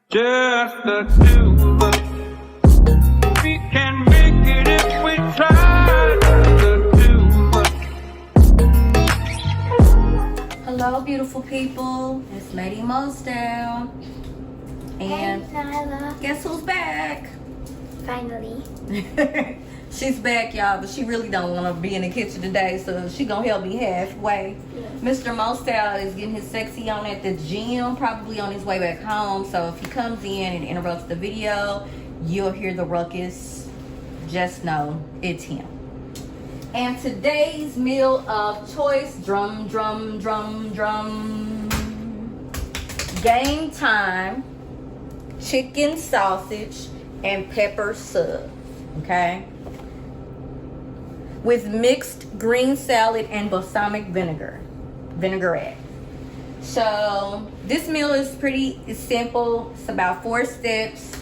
Just the two of us. We can make it if we try. The two of us. Hello, beautiful people. It's Lady Mostyle. And Hey, Nyla. guess who's back? Finally. She's back, y'all, but she really don't want to be in the kitchen today, so she gonna help me halfway. Yeah. Mr. Mostyle is getting his sexy on at the gym, probably on his way back home. So if he comes in and interrupts the video, you'll hear the ruckus. Just know it's him. And today's meal of choice, drum, drum, drum, drum. Gametime chicken sausage and pepper sub. Okay? With mixed green salad and balsamic vinaigrette. So this meal is it's simple. It's about 4 steps.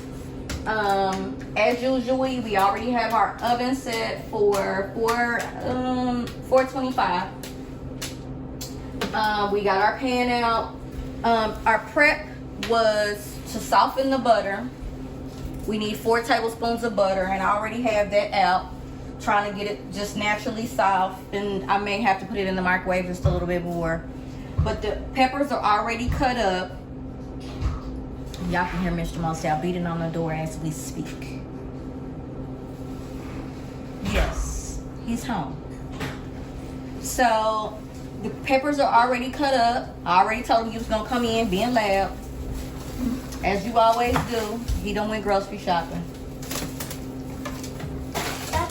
As usual, we already have our oven set for 425. We got our pan out. Our prep was to soften the butter. We need 4 tablespoons of butter, and I already have that out. Trying to get it just naturally soft, and I may have to put it in the microwave just a little bit more. But the peppers are already cut up. Y'all can hear Mr. Mostyle beating on the door as we speak. Yes, he's home. So the peppers are already cut up. I already told him he was gonna come in being loud, as you always do. He don't went grocery shopping.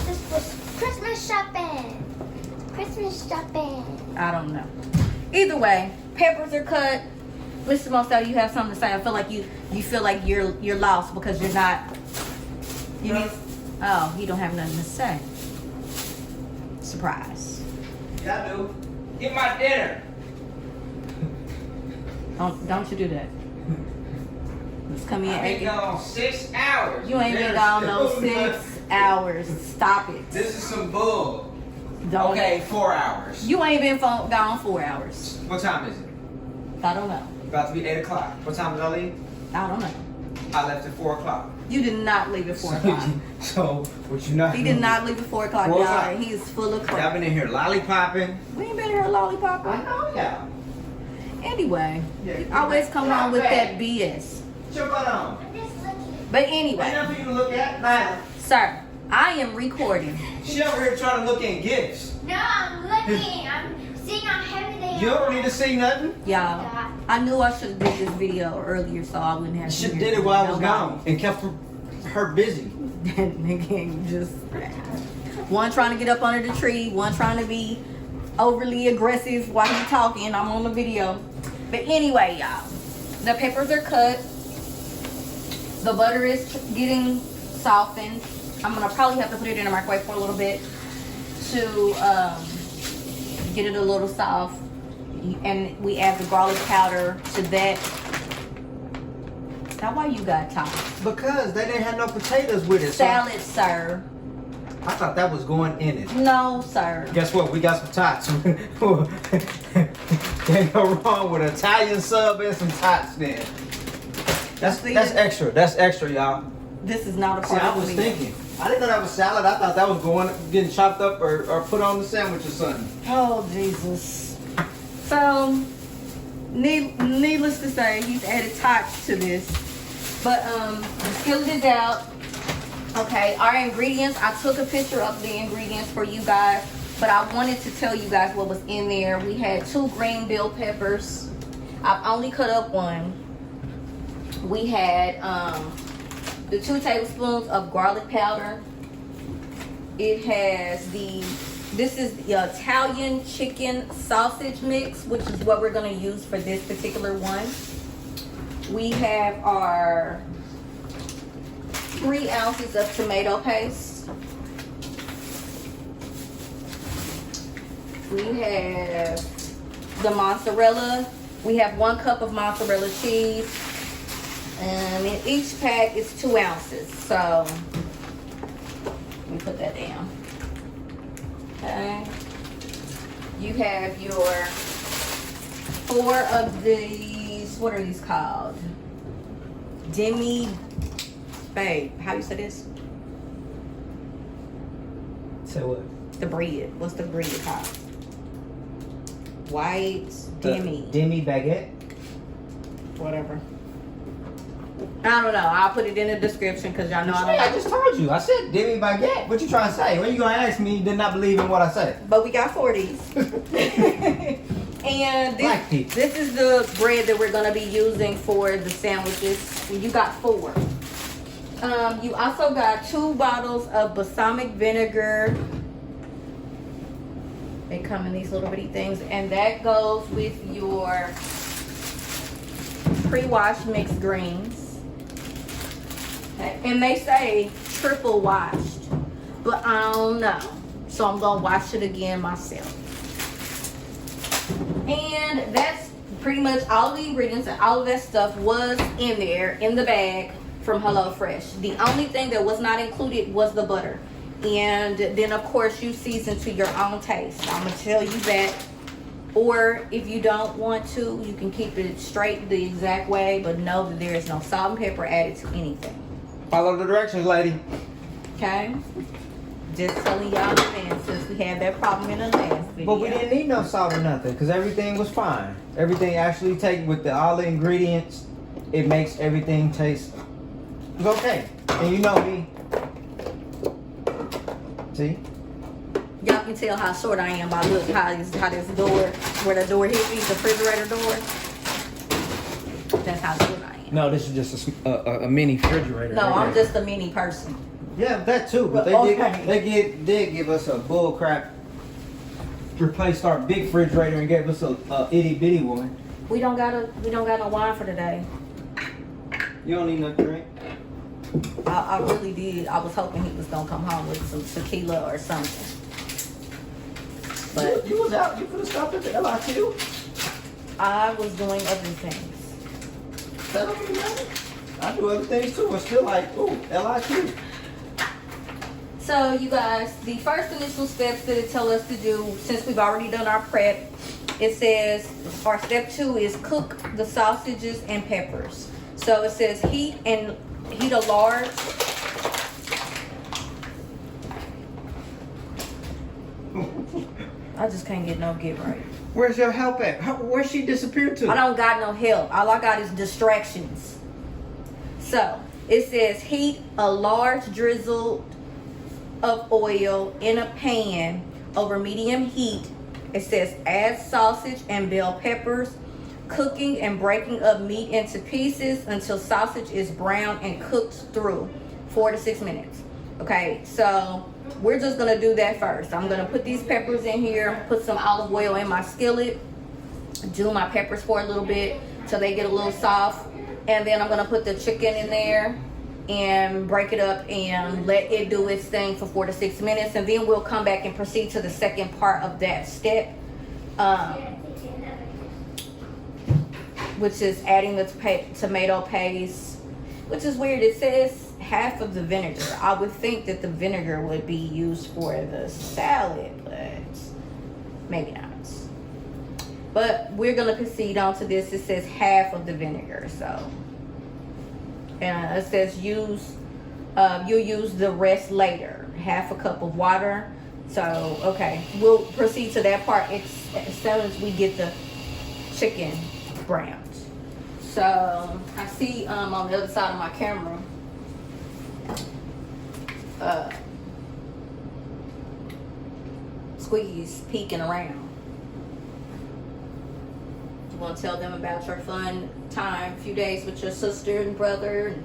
This was Christmas shopping. Christmas shopping. I don't know. Either way, peppers are cut. Mr. Mostyle, you have something to say. I feel like you feel like you're lost because you're not. You need. Oh, you don't have nothing to say. Surprise. Yeah, I do. Get my dinner. Don't you do that. Let's come in. I've been gone 6 hours. You ain't been gone no 6 hours. Stop it. This is some bull. Don't. Okay, 4 hours. You ain't been gone 4 hours. What time is it? I don't know. About to be 8 o'clock. What time did I leave? I don't know. I left at 4 o'clock. You did not leave at 4 o'clock. So, what you not? He did not leave at 4 o'clock, 4 y'all. o'clock. And he's full of Y'all crap. been in here lollipopping. We ain't been here lollipop. I know, yeah. Anyway, Yeah, you always come on with that BS. Put your butt on. I'm just looking. But Ain't anyway, nothing for you to look at. Nyla. sir, I am recording. She over here trying to look in gifts. No, I'm looking. I'm seeing how heavy they You are. don't need to see nothing. Y'all, I knew I should have did this video earlier so I wouldn't have She to did it while I was gone and kept her busy. Again, just one trying to get up under the tree, one trying to be overly aggressive while he's talking. I'm on the video. But anyway, y'all, the peppers are cut. The butter is getting softened. I'm gonna probably have to put it in the microwave for a little bit to get it a little soft. And we add the garlic powder to that. Now, why you got top? Because they didn't have no potatoes with it. so Salad, sir. I thought that was going in it. No, sir. Guess what? We got some tots. Can't go wrong with Italian sub and some tots then. That's extra. That's extra, y'all. This is not a See, part I of was the meal. thinking. I didn't know that was salad. I thought that was getting chopped up or put on the sandwich or something. Oh, Jesus. So, needless to say, he's added tots to this. But, the skillet is out. Okay, our ingredients, I took a picture of the ingredients for you guys, but I wanted to tell you guys what was in there. We had 2 green bell peppers. I've only cut up 1. We had the 2 tablespoons of garlic powder. It has this is the Italian chicken sausage mix, which is what we're gonna use for this particular one. We have our 3 ounces of tomato paste. We have the mozzarella. We have 1 cup of mozzarella cheese. And in each pack is 2 ounces. So, let me put that down. Okay. You have your 4 of these, what are these called? babe, how you say this? Say what? The bread. What's the bread called? White demi. Demi-baguette? Whatever. I don't know. I'll put it in the description because y'all know I just told you. I said demi-baguette. What you trying to say? When you gonna ask me? You did not believe in what I said. But we got 40s. And Black people. this is the bread that we're going to be using for the sandwiches. You got 4. You also got 2 bottles of balsamic vinegar. They come in these little bitty things. And that goes with your pre-washed mixed greens. Okay. And they say triple washed. But I don't know. So I'm going to wash it again myself. And that's pretty much all the ingredients and all of that stuff was in there in the bag from HelloFresh. The only thing that was not included was the butter. And then of course you season to your own taste. I'm gonna tell you that. Or if you don't want to, you can keep it straight the exact way, but know that there is no salt and pepper added to anything. Follow the directions, lady. Okay? Just telling y'all in advance since we had that problem in the last video. But we didn't need no salt or nothing because everything was fine. Everything actually taken with all the ingredients, it makes everything taste it's okay. And you know me. See? Y'all can tell how short I am by look how this door, where the door hit me, the refrigerator door. That's how short I am. No, this is just a mini refrigerator. No, I'm just a mini person. Yeah, that too. But they did give us a bull crap. Replaced our big refrigerator and gave us a itty bitty one. We don't got no wine for today. You don't need no drink. I really did. I was hoping he was gonna come home with some tequila or something. But you was out. You could have stopped at the LIQ. I was doing other things. That don't mean nothing. I do other things too. It's still like, ooh, LIQ. So you guys, the first initial steps that it tell us to do, since we've already done our prep, it says our step 2 is cook the sausages and peppers. So it says heat a large. I just can't get right. Where's your help at? Where's she disappeared to? I don't got no help. All I got is distractions. So it says heat a large drizzle of oil in a pan over medium heat. It says add sausage and bell peppers, cooking and breaking up meat into pieces until sausage is brown and cooked through 4 to 6 minutes. Okay, so we're just gonna do that first. I'm gonna put these peppers in here, put some olive oil in my skillet, do my peppers for a little bit till they get a little soft, and then I'm gonna put the chicken in there and break it up and let it do its thing for 4 to 6 minutes, and then we'll come back and proceed to the second part of that step, which is adding the tomato paste, which is weird. It says half of the vinegar. I would think that the vinegar would be used for the salad, but maybe not. But we're gonna proceed on to this. It says half of the vinegar, so. And it says you'll use the rest later. Half a cup of water. So, okay. We'll proceed to that part as soon as we get the chicken browned. So, I see on the other side of my camera, Squeaky's peeking around. You want to tell them about your fun time, few days with your sister and brother?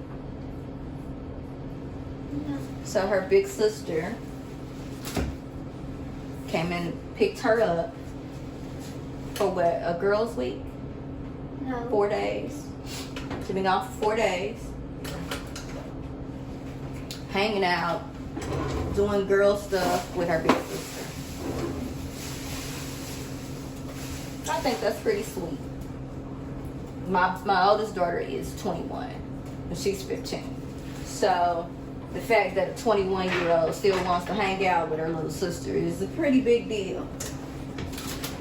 No. So her big sister came and picked her up for what, a girls' week? No. 4 days. She's been gone for 4 days. Hanging out, doing girl stuff with her big sister. I think that's pretty sweet. My oldest daughter is 21 and she's 15. So the fact that a 21-year-old still wants to hang out with her little sister is a pretty big deal.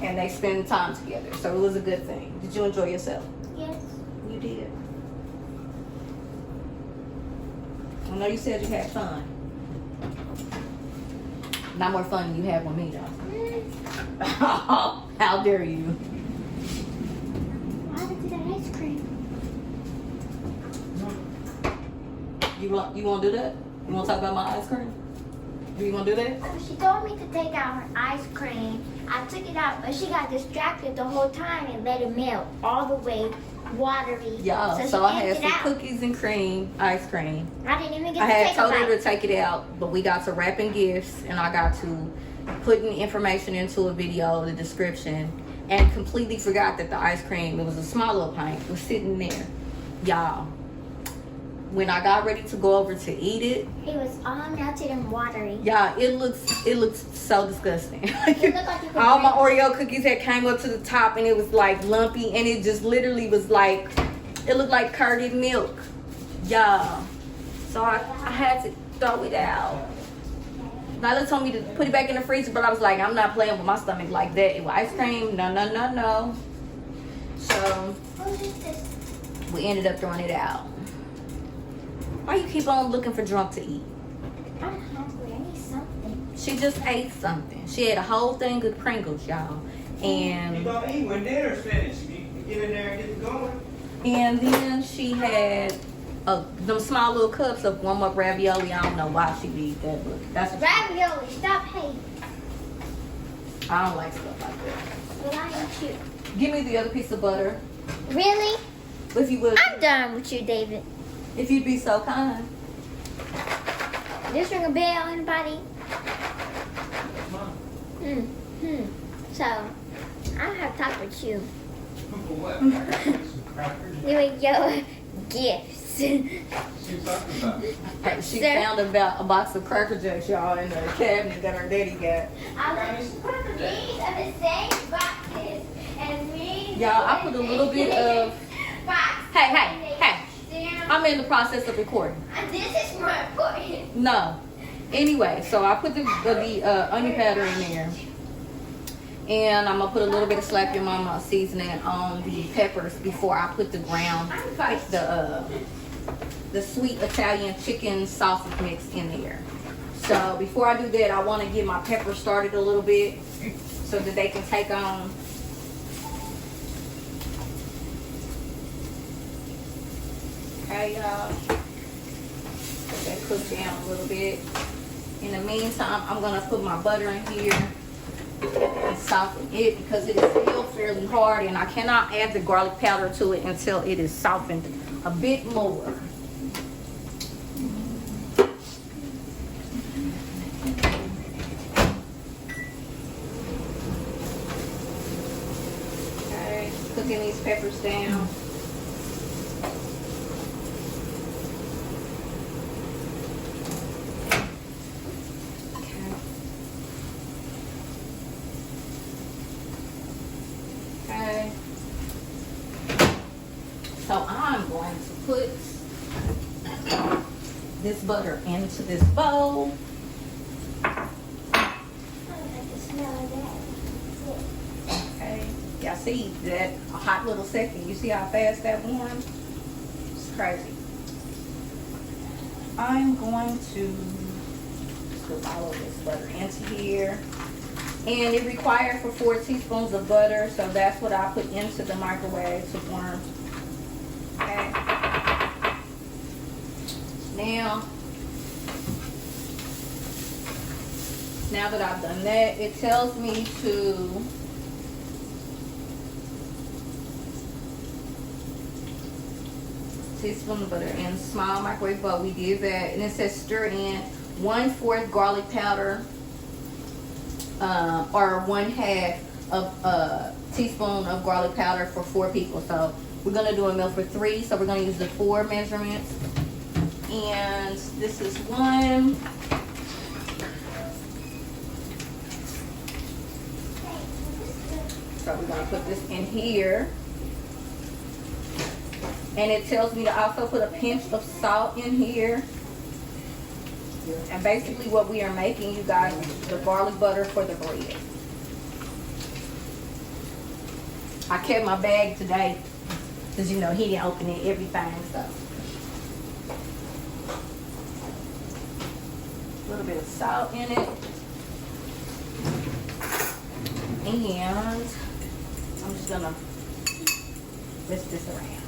And they spend time together, so it was a good thing. Did you enjoy yourself? Yes. You did. know you said you had fun. Not more fun than you had with me, though. How dare you? What happened to the ice cream? You want to do that? You want to talk about my ice cream? You want to do that? Oh, she told me to take out her ice cream. I took it out, but she got distracted the whole time and let it melt all the way watery. Yeah, she so I had emptied some out. cookies and cream, ice cream. I didn't even get I to had take told a her to bite. take it out, but we got to wrapping gifts, and I got to putting information into a video, the description, and completely forgot that the ice cream, it was a small little pint, was sitting there. Y'all, when I got ready to go over to eat it, It was all melted and watery. y'all, it looks so disgusting. It looked like you could All my drink. Oreo cookies had came up to the top, and it was like lumpy, and it just literally was like, it looked like curded milk. Y'all. So I had to throw it out. Nyla told me to put it back in the freezer, but I was like, I'm not playing with my stomach like that. It was ice cream, no. So What is this? we ended up throwing it out. Why you keep on looking for drunk to eat? I'm hungry. I need something. She just ate something. She had a whole thing of Pringles, y'all. You And gonna eat when dinner's finished. You get in there and get it going. then she had them small little cups of warm up ravioli. I don't know why she would eat that, but that's what Ravioli. Stop hating. I don't like stuff like that. But I eat you. Give me the other piece of butter, Really? if you would. I'm done with you, David. If you'd be so kind. This ring a bell, anybody? So, I don't have to talk with you. What? You with your gifts. She talking about? Hey, she Sir? found about a box of Cracker Jacks, y'all, in the cabinet that her daddy got. These are the same boxes. And we... Y'all, I put a little bit of. Box. Hey. I'm in the process of recording. This is more important. No. Anyway, so I put the onion powder in there. And I'm going to put a little bit of Slap Your Mama seasoning on the peppers before I put the ground, the sweet Italian chicken sausage mix in there. So before I do that, I want to get my peppers started a little bit so that they can take on. Okay, y'all. Let that cook down a little bit. In the meantime, I'm gonna put my butter in here and soften it because it is still fairly hard, and I cannot add the garlic powder to it until it is softened a bit more. Okay, cooking these peppers down. Okay. So I'm going to put this butter into this bowl. I like the smell of that. Okay. Y'all see that a hot little second. You see how fast that warms? It's crazy. I'm going to put all of this butter into here. And it required for 4 teaspoons of butter, so that's what I put into the microwave to warm. Okay. Now that I've done that, it tells me to teaspoon of butter in small microwave bowl. We did that, and it says stir in 1/4 garlic powder. Or 1/2 of a teaspoon of garlic powder for 4 people. So we're gonna do a meal for 3, so we're gonna use the 4 measurements. And this is 1. So we're gonna put this in here. And it tells me to also put a pinch of salt in here. And basically what we are making, you guys, is the garlic butter for the bread. I kept my bag today because, you know, he didn't open it, everything, so. A little bit of salt in it. And I'm just gonna whisk this around.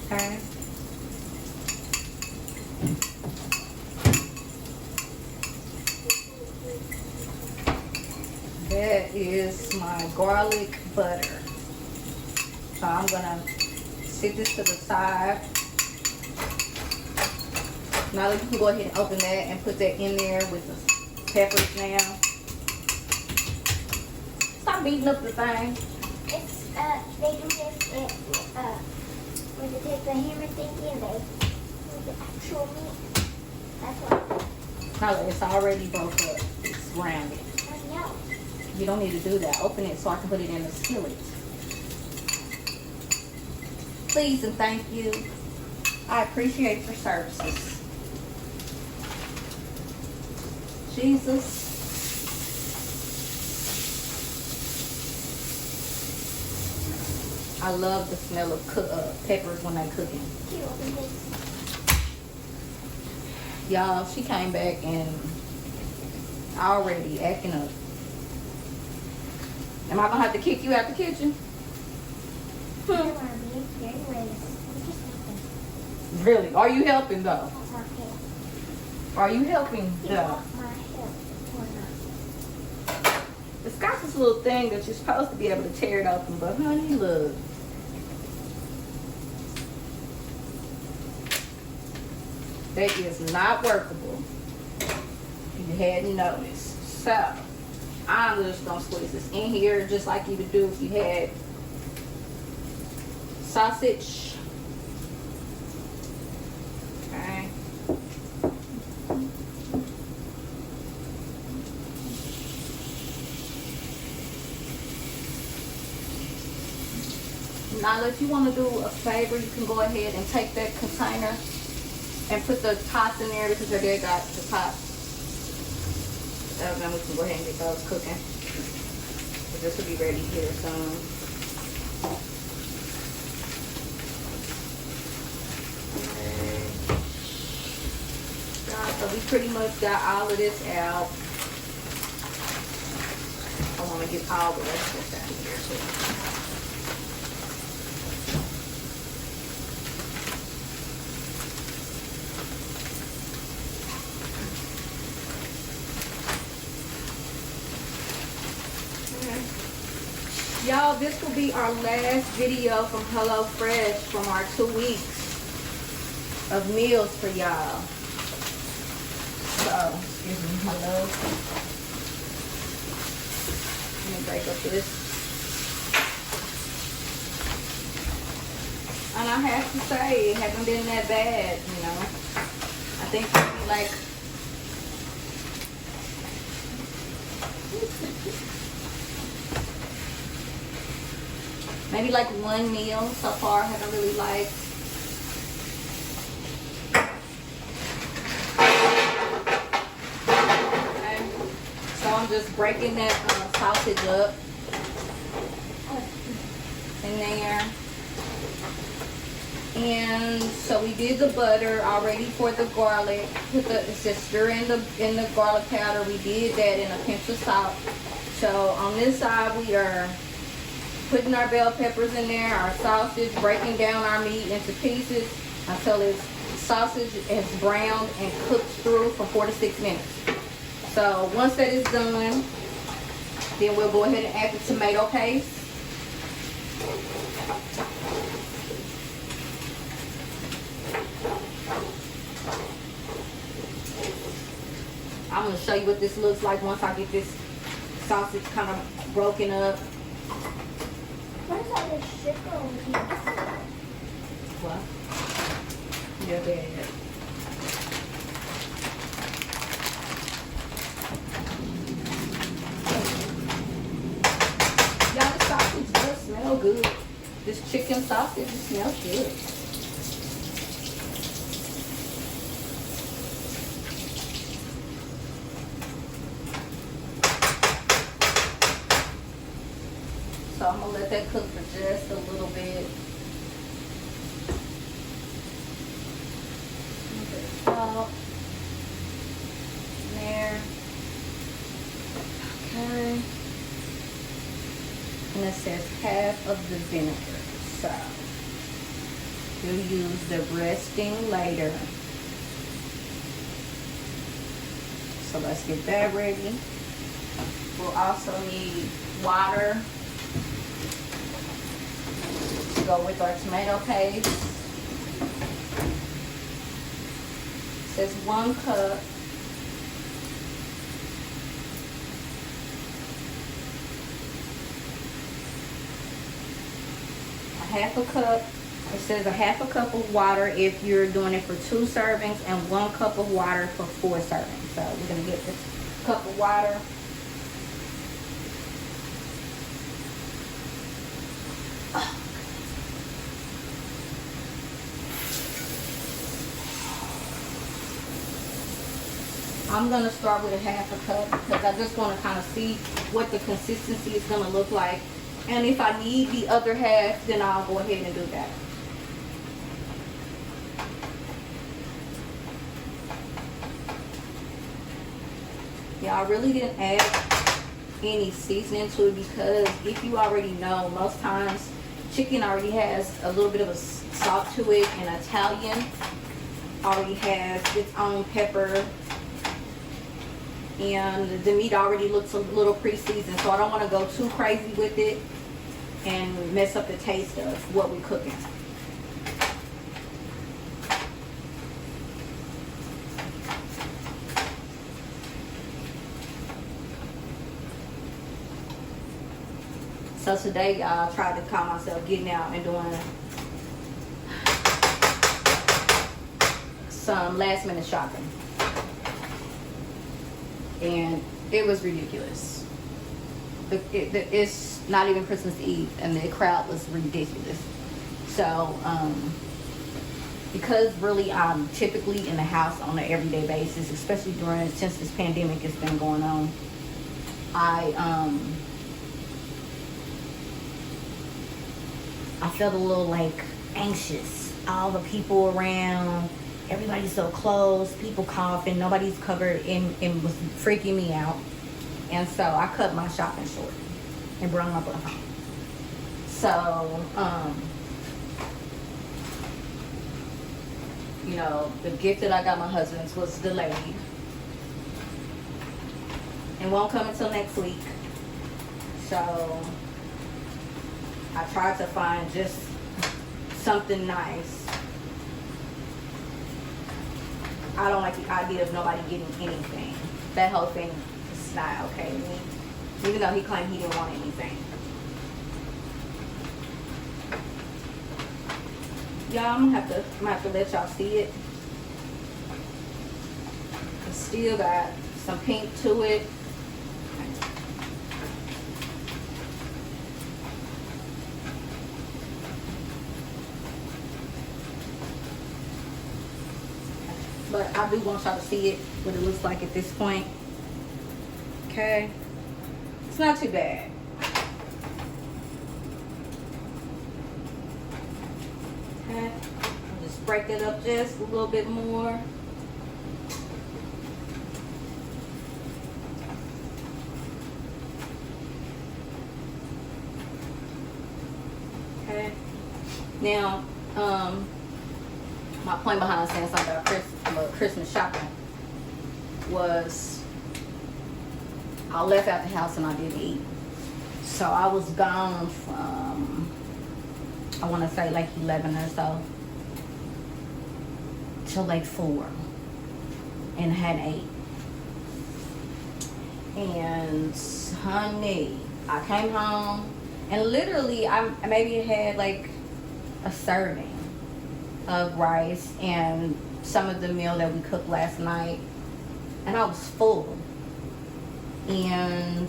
Okay. That is my garlic butter. So I'm gonna sit this to the side. Now you can go ahead and open that and put that in there with the peppers now. Stop beating up the thing. It's they do this when they take the hammer thingy and they with the actual meat. That's why. No, it's already broke up. It's rounded. No. You don't need to do that. Open it so I can put it in the skillet. Please and thank you. I appreciate your services. Jesus. I love the smell of peppers when they're cooking. Y'all, she came back and already acting up. Am I gonna have to kick you out the kitchen? Really? Are you helping though? Are you helping though? It's got this little thing that you're supposed to be able to tear it open, but honey, look. That is not workable. If you hadn't noticed. So, I'm just gonna squeeze this in here just like you would do if you had sausage. Okay. Now, if you want to do a favor, you can go ahead and take that container and put the pots in there because your dad got the pots. Then we can go ahead and get those cooking. So this will be ready here soon. So we pretty much got all of this out. I want to get all the rest of this out of here too. Y'all, this will be our last video from HelloFresh from our 2 weeks of meals for y'all. So, excuse me, my love. Let me break up this. And I have to say, it hasn't been that bad, you know. I think maybe like one meal so far I haven't really liked. Okay. So I'm just breaking that sausage up in there. And so we did the butter already for the garlic. It says stir in the garlic powder. We did that in a pinch of salt. So on this side we are putting our bell peppers in there, our sausage, breaking down our meat into pieces until the sausage is browned and cooked through for 4 to 6 minutes. So once that is done, then we'll go ahead and add the tomato paste. I'm going to show you what this looks like once I get this sausage kind of broken up. Where's all this sugar over here? What? Your dad. Y'all, this sausage does smell good. This chicken sausage, it smells good. So I'm gonna let that cook for just a little bit. it says half of the vinegar. So we'll use the resting later. So let's get that ready. We'll also need water to go with our tomato paste. It says 1 cup. Half a cup. It says a half a cup of water if you're doing it for 2 servings, and 1 cup of water for 4 servings. So we're gonna get this cup of water. I'm gonna start with a half a cup because I just want to kind of see what the consistency is gonna look like. And if I need the other half, then I'll go ahead and do that. Yeah, I really didn't add any seasoning to it because if you already know, most times chicken already has a little bit of a salt to it, and Italian already has its own pepper, and the meat already looks a little pre-seasoned, so I don't want to go too crazy with it and mess up the taste of what we're cooking. So today I tried to call myself getting out and doing some last minute shopping. And it was ridiculous. It's not even Christmas Eve and the crowd was ridiculous. So because really I'm typically in the house on an everyday basis, especially since this pandemic has been going on, I felt a little like anxious. All the people around, everybody's so close, people coughing, nobody's covered, and it was freaking me out. And so I cut my shopping short and brought my butt home. So, you know, the gift that I got my husband's was delayed and won't come until next week. So I tried to find just something nice. I don't like the idea of nobody getting anything. That whole thing is not okay with me. Even though he claimed he didn't want anything. Y'all, I'm gonna have to let y'all see it. It's still got some pink to it. But I do want y'all to see it, what it looks like at this point. Okay. It's not too bad. Okay. I'll just break it up just a little bit more. Okay. Now, my point behind saying something about Christmas shopping was I left out the house and I didn't eat. So I was gone from, I want to say like 11 or so till like 4 and hadn't ate. And honey, I came home and literally I maybe had like a serving of rice and some of the meal that we cooked last night, and I was full, and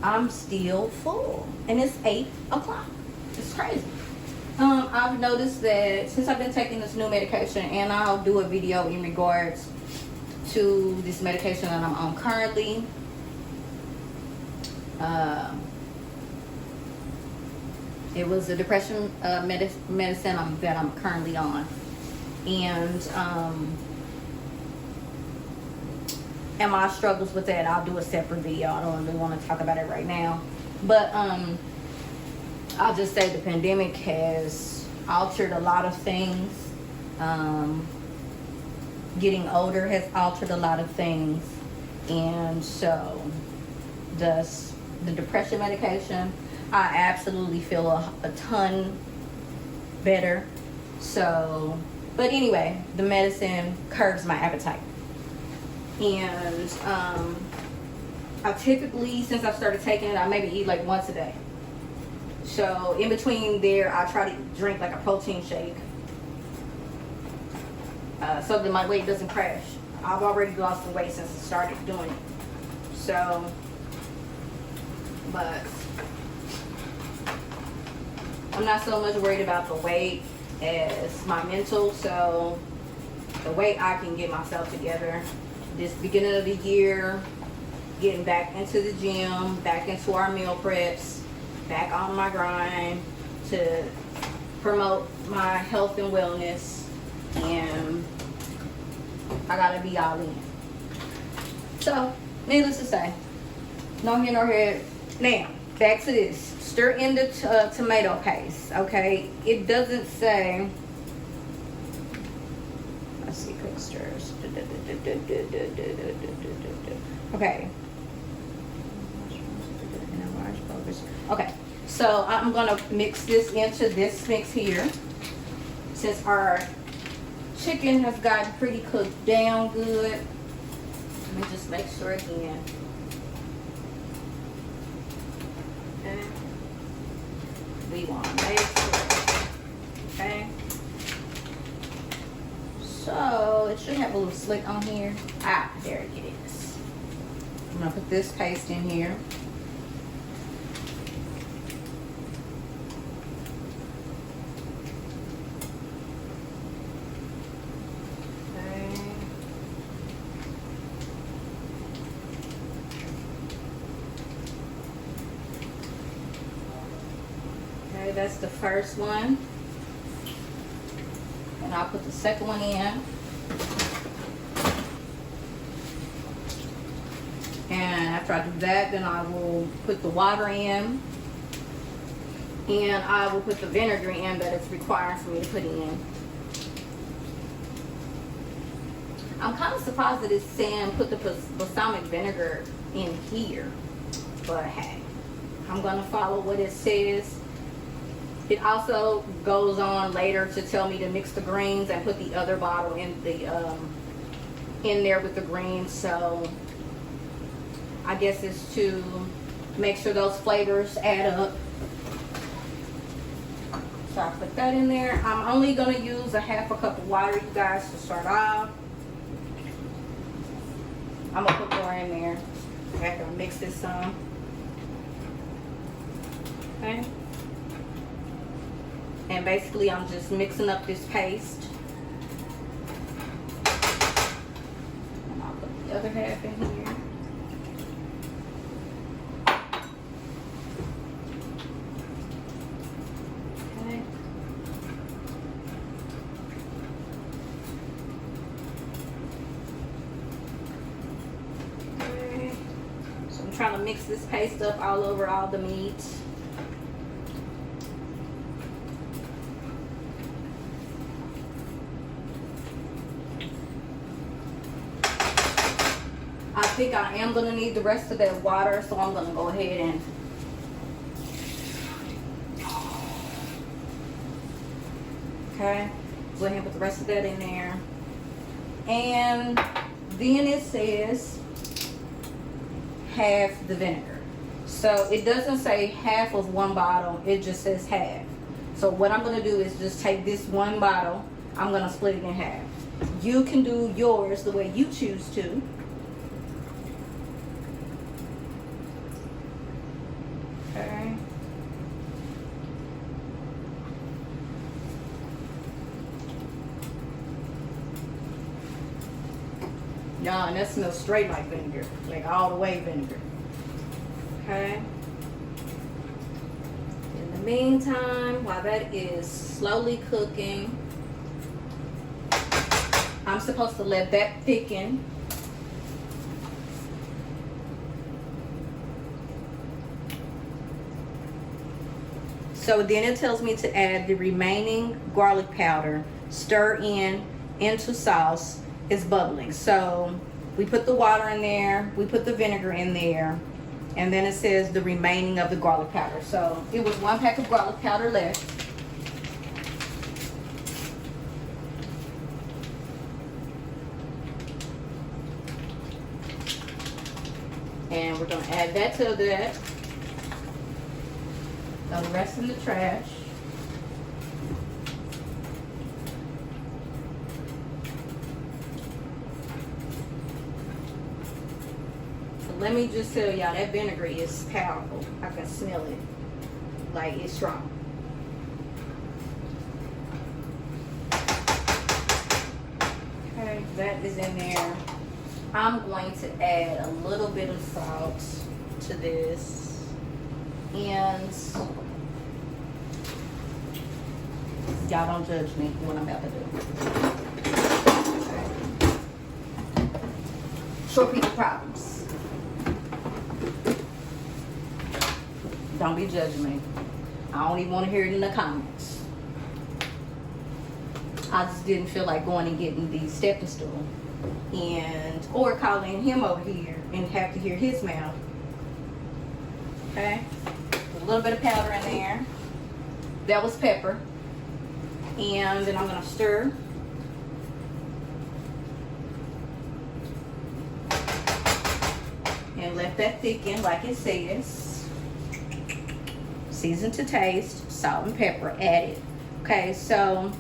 I'm still full, and it's 8 o'clock. It's crazy. I've noticed that since I've been taking this new medication, and I'll do a video in regards to this medication that I'm on currently. It was a depression medicine that I'm currently on, and my struggles with that, I'll do a separate video. I don't really want to talk about it right now, but I'll just say the pandemic has altered a lot of things. Getting older has altered a lot of things. And so does the depression medication. I absolutely feel a ton better. So, but anyway, the medicine curbs my appetite. And I typically, since I've started taking it, I maybe eat like once a day. So in between there, I try to drink like a protein shake so that my weight doesn't crash. I've already lost the weight since I started doing it. So, but I'm not so much worried about the weight as my mental. So the weight, I can get myself together. This beginning of the year, getting back into the gym, back into our meal preps, back on my grind to promote my health and wellness, and I gotta be all in. So, needless to say, no here nor here. Now, back to this. Stir in the tomato paste, okay? It doesn't say, let's see, quick stirs. Okay. Okay, so I'm gonna mix this into this mix here. Since our chicken has gotten pretty cooked down good, let me just make sure again. Okay. We want to make sure. Okay. So it should have a little slick on here. Ah, there it is. I'm gonna put this paste in here. Okay, that's the first one. And I'll put the second one in. And after I do that, then I will put the water in. And I will put the vinegar in that it's required for me to put in. I'm kind of surprised that it's saying put the balsamic vinegar in here. But hey, I'm going to follow what it says. It also goes on later to tell me to mix the greens and put the other bottle in the in there with the greens. So I guess it's to make sure those flavors add up. So I put that in there. I'm only going to use a half a cup of water, you guys, to start off. I'm going to put more in there after I mix this some. Okay. And basically, I'm just mixing up this paste. And I'll put the other half in here. Okay. Okay. So I'm trying to mix this paste up all over all the meat. I think I am going to need the rest of that water, so I'm going to go ahead and okay, go ahead and put the rest of that in there. And then it says half the vinegar. So it doesn't say half of one bottle, it just says half. So what I'm going to do is just take this one bottle, I'm going to split it in half. You can do yours the way you choose to. Okay. Yeah, and that smells straight like vinegar, like all the way vinegar. Okay. In the meantime, while that is slowly cooking, I'm supposed to let that thicken. So then it tells me to add the remaining garlic powder, stir into sauce. It's bubbling. So we put the water in there, we put the vinegar in there, and then it says the remaining of the garlic powder. So it was 1 pack of garlic powder left. And we're gonna add that to that. Throw the rest in the trash. So let me just tell y'all, that vinegar is powerful. I can smell it. Like, it's strong. Okay, that is in there. I'm going to add a little bit of salt to this, and y'all don't judge me for what I'm about to do. Short people problems. Don't be judging me. I don't even want to hear it in the comments. I just didn't feel like going and getting the stepping stool or calling him over here and have to hear his mouth. Okay, a little bit of powder in there. That was pepper. And then I'm gonna stir. And let that thicken like it says. Season to taste, salt and pepper added. Okay, so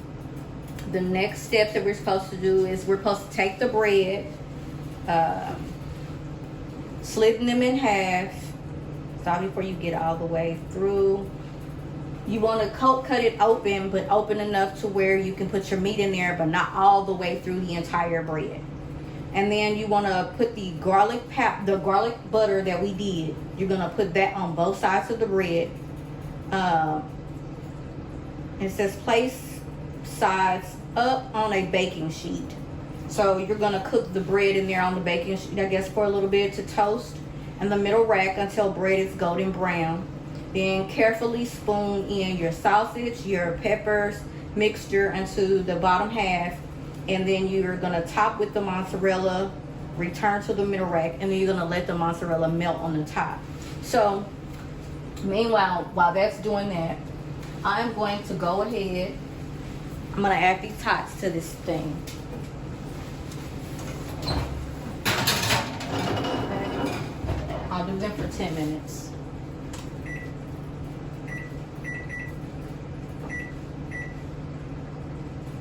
the next step that we're supposed to do is we're supposed to take the bread, slitting them in half. Stop before you get all the way through. You want to cut it open, but open enough to where you can put your meat in there, but not all the way through the entire bread. And then you want to put the garlic butter that we did. You're going to put that on both sides of the bread. It says place sides up on a baking sheet. So you're going to cook the bread in there on the baking sheet, I guess, for a little bit to toast. And the middle rack until bread is golden brown. Then carefully spoon in your sausage, your peppers mixture into the bottom half. And then you're going to top with the mozzarella, return to the middle rack, and then you're going to let the mozzarella melt on the top. So meanwhile, while that's doing that, I'm going to go ahead. I'm going to add these tots to this thing. Okay. I'll do them for 10 minutes.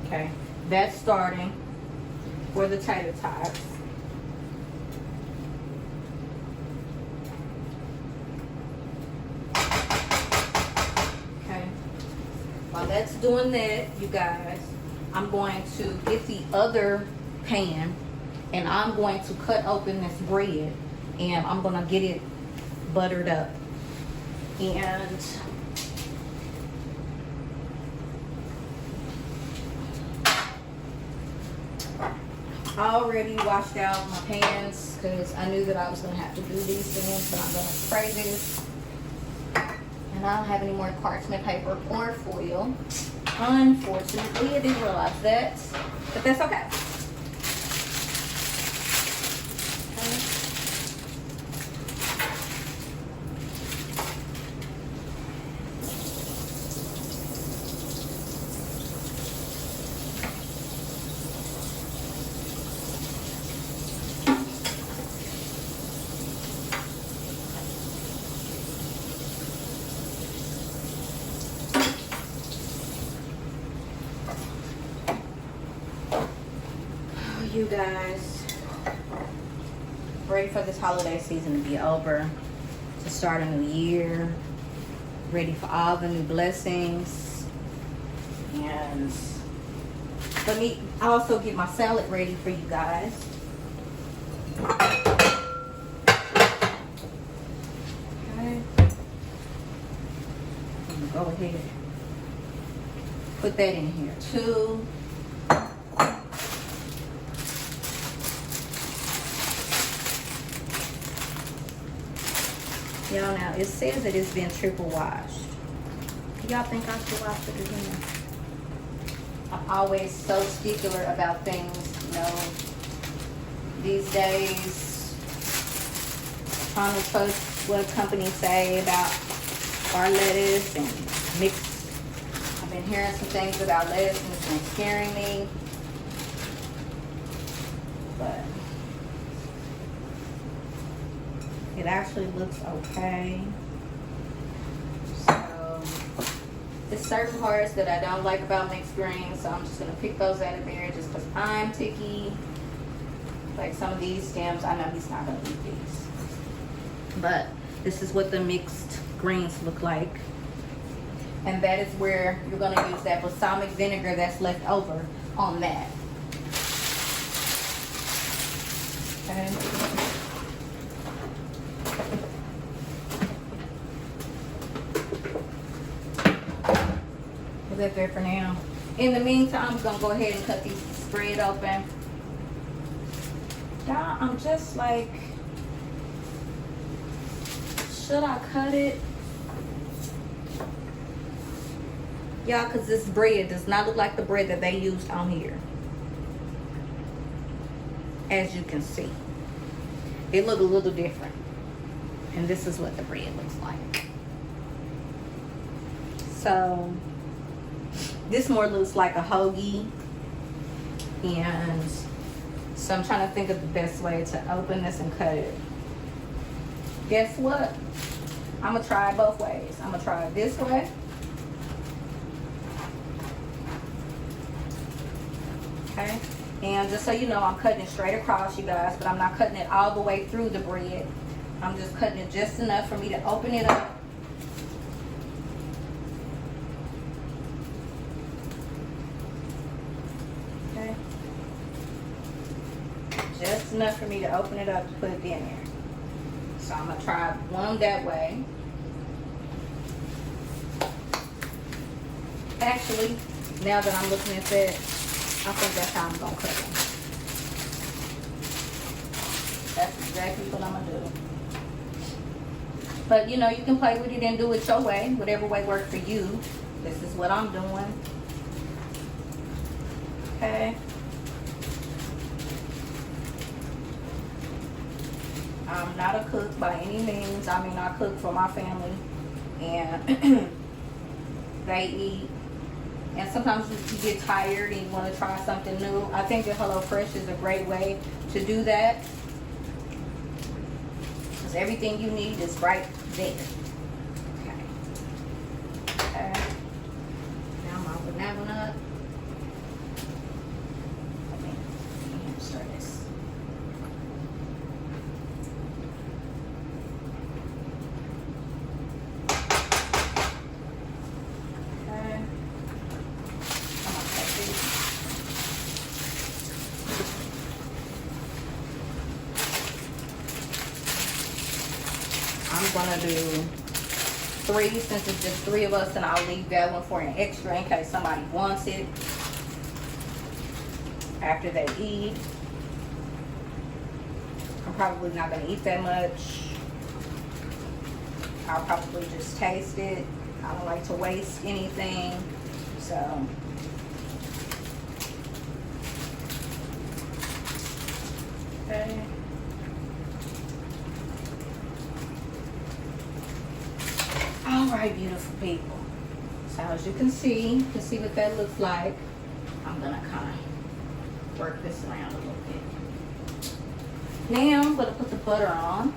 Okay, that's starting for the tater tots. Okay, while that's doing that, you guys, I'm going to get the other pan and I'm going to cut open this bread and I'm going to get it buttered up. And I already washed out my pans because I knew that I was going to have to do these things, but I'm going to spray this. And I don't have any more parchment paper or foil. Unfortunately, I didn't realize that, but that's okay. You guys, ready for this holiday season to be over, to start a new year, ready for all the new blessings. And let me also get my salad ready for you guys. Okay, go ahead, put that in here too. Y'all, now it says that it's been triple washed. y'all think I should put it in there? I'm always so stickler about things, you know. These days, trying to trust what companies say about our lettuce and mixed. I've been hearing some things about lettuce and it's been scaring me. But it actually looks okay. So there's certain parts that I don't like about mixed greens, so I'm just gonna pick those out of there just because I'm picky. Like some of these stems, I know he's not gonna eat these. But this is what the mixed greens look like. And that is where you're gonna use that balsamic vinegar that's left over on that. Okay. Is that there for now? In the meantime, I'm gonna go ahead and cut these spread open. Y'all, I'm just like, should I cut it? Y'all, because this bread does not look like the bread that they used on here. As you can see. It look a little different. And this is what the bread looks like. So, this more looks like a hoagie. And so I'm trying to think of the best way to open this and cut it. Guess what? I'm gonna try it both ways. I'm gonna try it this way. Okay. And just so you know, I'm cutting it straight across, you guys, but I'm not cutting it all the way through the bread. I'm just cutting it just enough for me to open it up. Okay. Just enough for me to open it up to put it in there. So I'm gonna try one that way. Actually, now that I'm looking at that, I think that's how I'm gonna cut them. That's exactly what I'm gonna do. But you know, you can play with it and do it your way, whatever way works for you. This is what I'm doing. Okay. I'm not a cook by any means. I mean, I cook for my family, and they eat. And sometimes you get tired and you want to try something new. I think that HelloFresh is a great way to do that. Because everything you need is right there. Okay. Okay. Now I'm going to open that one up. Let me start this. I'm gonna do 3 since it's just 3 of us, and I'll leave that one for an extra in case somebody wants it after they eat. I'm probably not gonna eat that much. I'll probably just taste it. I don't like to waste anything, so. Okay. All right, beautiful people. So as you can see what that looks like. I'm gonna kind of work this around a little bit. Now I'm gonna put the butter on.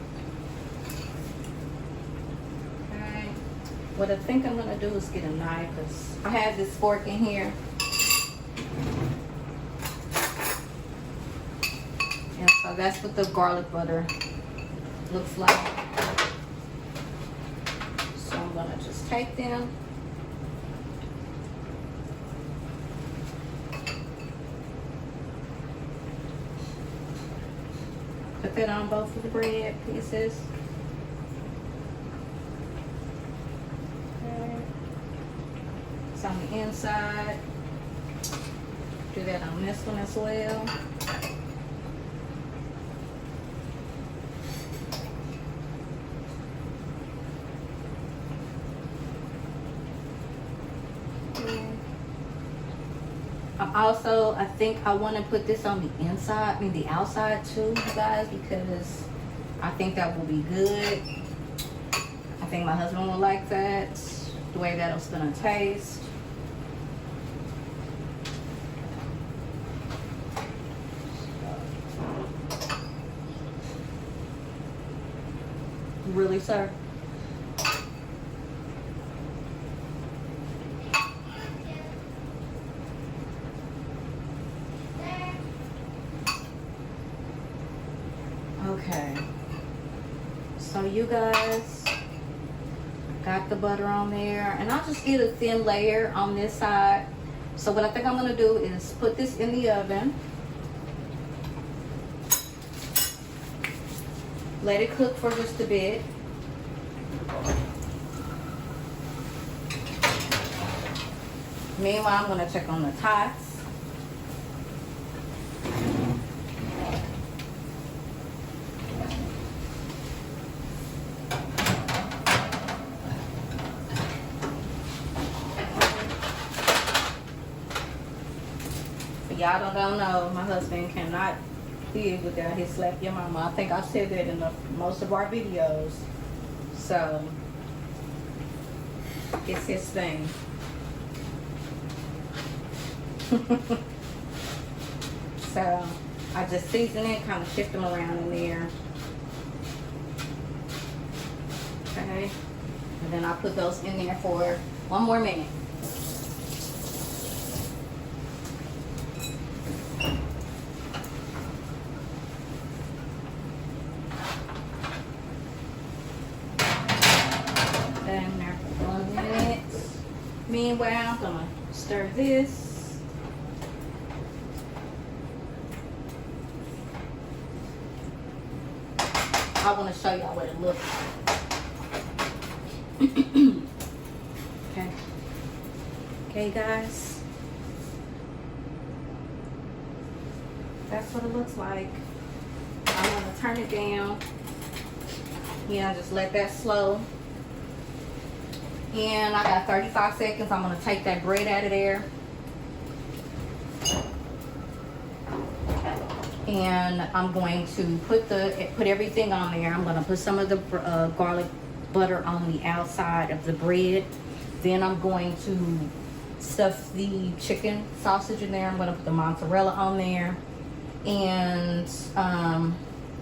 Okay. What I think I'm gonna do is get a knife, because I have this fork in here. And so that's what the garlic butter looks like. So I'm gonna just take them. Put that on both of the bread pieces. Okay. It's on the inside. Do that on this one as well. Also, I think I want to put this on the inside, I mean the outside too, you guys, because I think that will be good. I think my husband will like that, the way that it's gonna taste. Really, sir? Okay. So you guys got the butter on there, and I'll just get a thin layer on this side. So what I think I'm gonna do is put this in the oven. Let it cook for just a bit. Meanwhile, I'm gonna check on the tots. Y'all don't know, my husband cannot live without his slap your mama. I think I've said that in most of our videos. So it's his thing. So I just season it, kind of shift them around in there. Okay, and then I put those in there for 1 more minute. Meanwhile, I'm gonna stir this. I want to show y'all what it looks like. Okay. Okay, guys. That's what it looks like. I'm gonna turn it down. Yeah, just let that slow. And I got 35 seconds. I'm gonna take that bread out of there. And I'm going to put everything on there. I'm gonna put some of the garlic butter on the outside of the bread. Then I'm going to stuff the chicken sausage in there. I'm gonna put the mozzarella on there. And I'm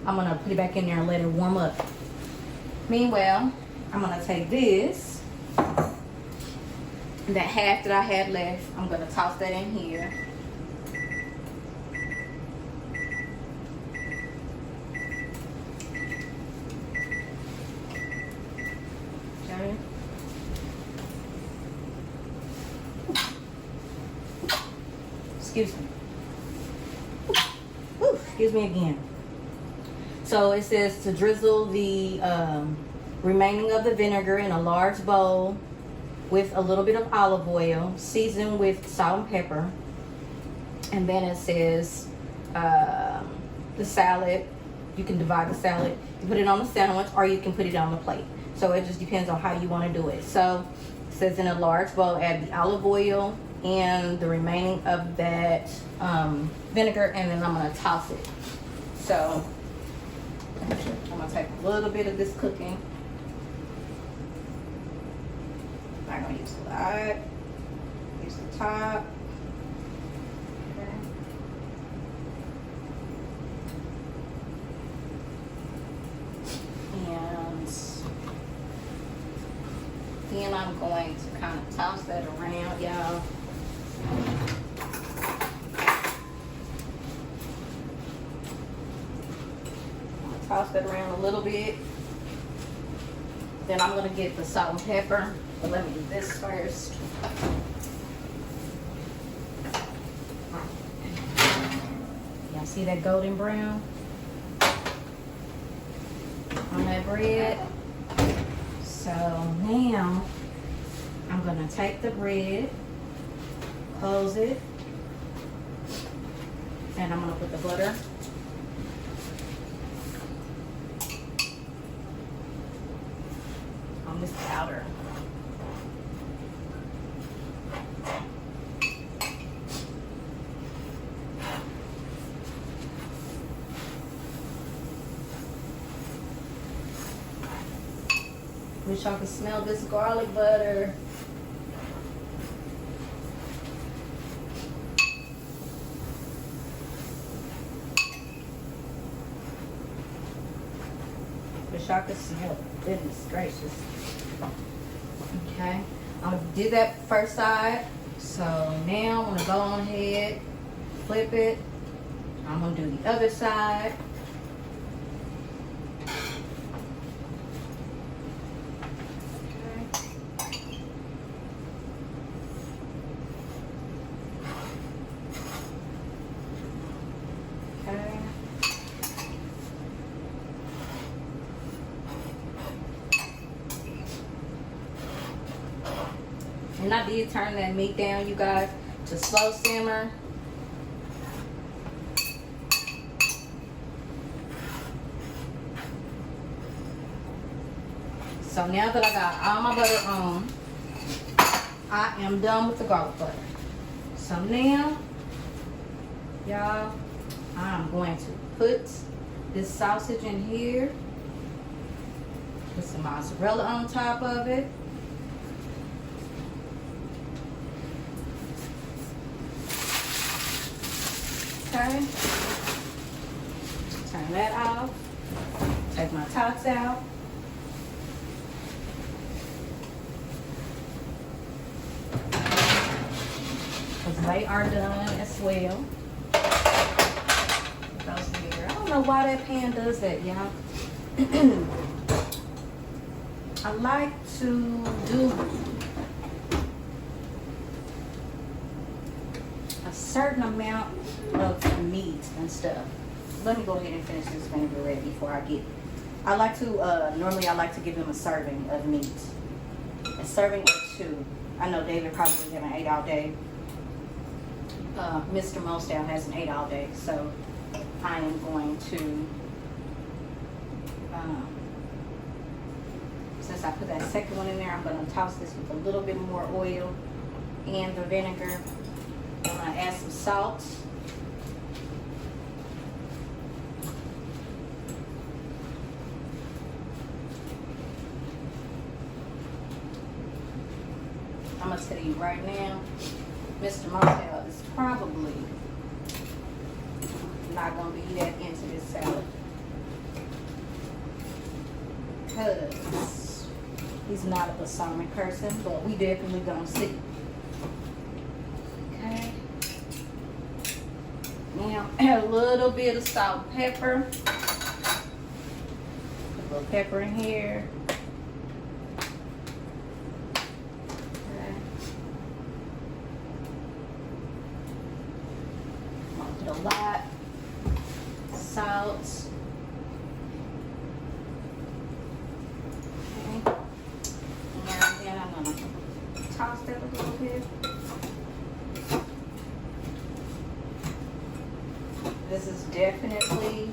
gonna put it back in there and let it warm up. Meanwhile, I'm gonna take this. That half that I had left, I'm gonna toss that in here. Okay. Excuse me. Ooh, excuse me again. So it says to drizzle the remaining of the vinegar in a large bowl with a little bit of olive oil, seasoned with salt and pepper. And then it says the salad, you can divide the salad, you put it on the sandwich, or you can put it on the plate. So it just depends on how you want to do it. So it says in a large bowl, add the olive oil and the remaining of that vinegar, and then I'm going to toss it. So I'm going to take a little bit of this cooking. I'm not going to use a lot. Use the top. Okay. And then I'm going to kind of toss that around, y'all. Toss that around a little bit. Then I'm going to get the salt and pepper. But let me do this first. Y'all see that golden brown on that bread? So now I'm going to take the bread, close it, and I'm going to put the butter on this powder. wish y'all could smell this garlic butter. Wish y'all could smell it. Goodness gracious. Okay, I did that first side. So now I'm gonna go on ahead, flip it. I'm gonna do the other side. Okay. And I did turn that meat down, you guys, to slow simmer. So now that I got all my butter on, I am done with the garlic butter. So now, y'all, I'm going to put this sausage in here. Put some mozzarella on top of it. Okay. Turn that off. Take my tops out. Because they are done as well. Those here. I don't know why that pan does that, y'all. I like to do a certain amount of meat and stuff. Let me go ahead and finish this vinegar red before I get. I like to normally I like to give them a serving of meat, a serving or two. I know David probably have an 8 all day. Mr. Mostyle has an 8 all day, so I am going to. Since I put that second one in there, I'm going to toss this with a little bit more oil and the vinegar. I'm going to add some salt. I'm going to tell you right now, Mr. Mostyle is probably not going to be that into this salad. Because he's not a balsamic person, but we definitely gonna see. Okay. Now add a little bit of salt and pepper. Put a little pepper in here. Okay. Put a lot. Salt. Toss that a little bit. This is definitely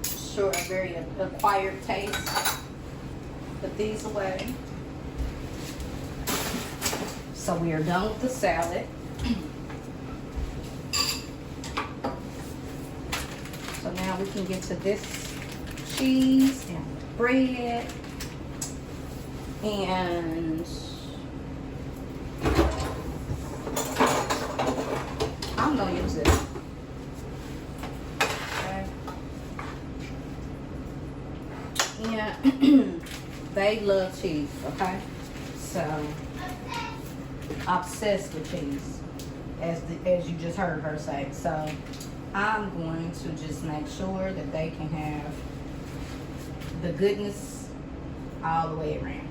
sure a very acquired taste. Put these away. So we are done with the salad. So now we can get to this cheese and bread. And I'm gonna use this. Okay. Yeah, they love cheese. Okay, so obsessed with cheese, as you just heard her say. So I'm going to just make sure that they can have the goodness all the way around.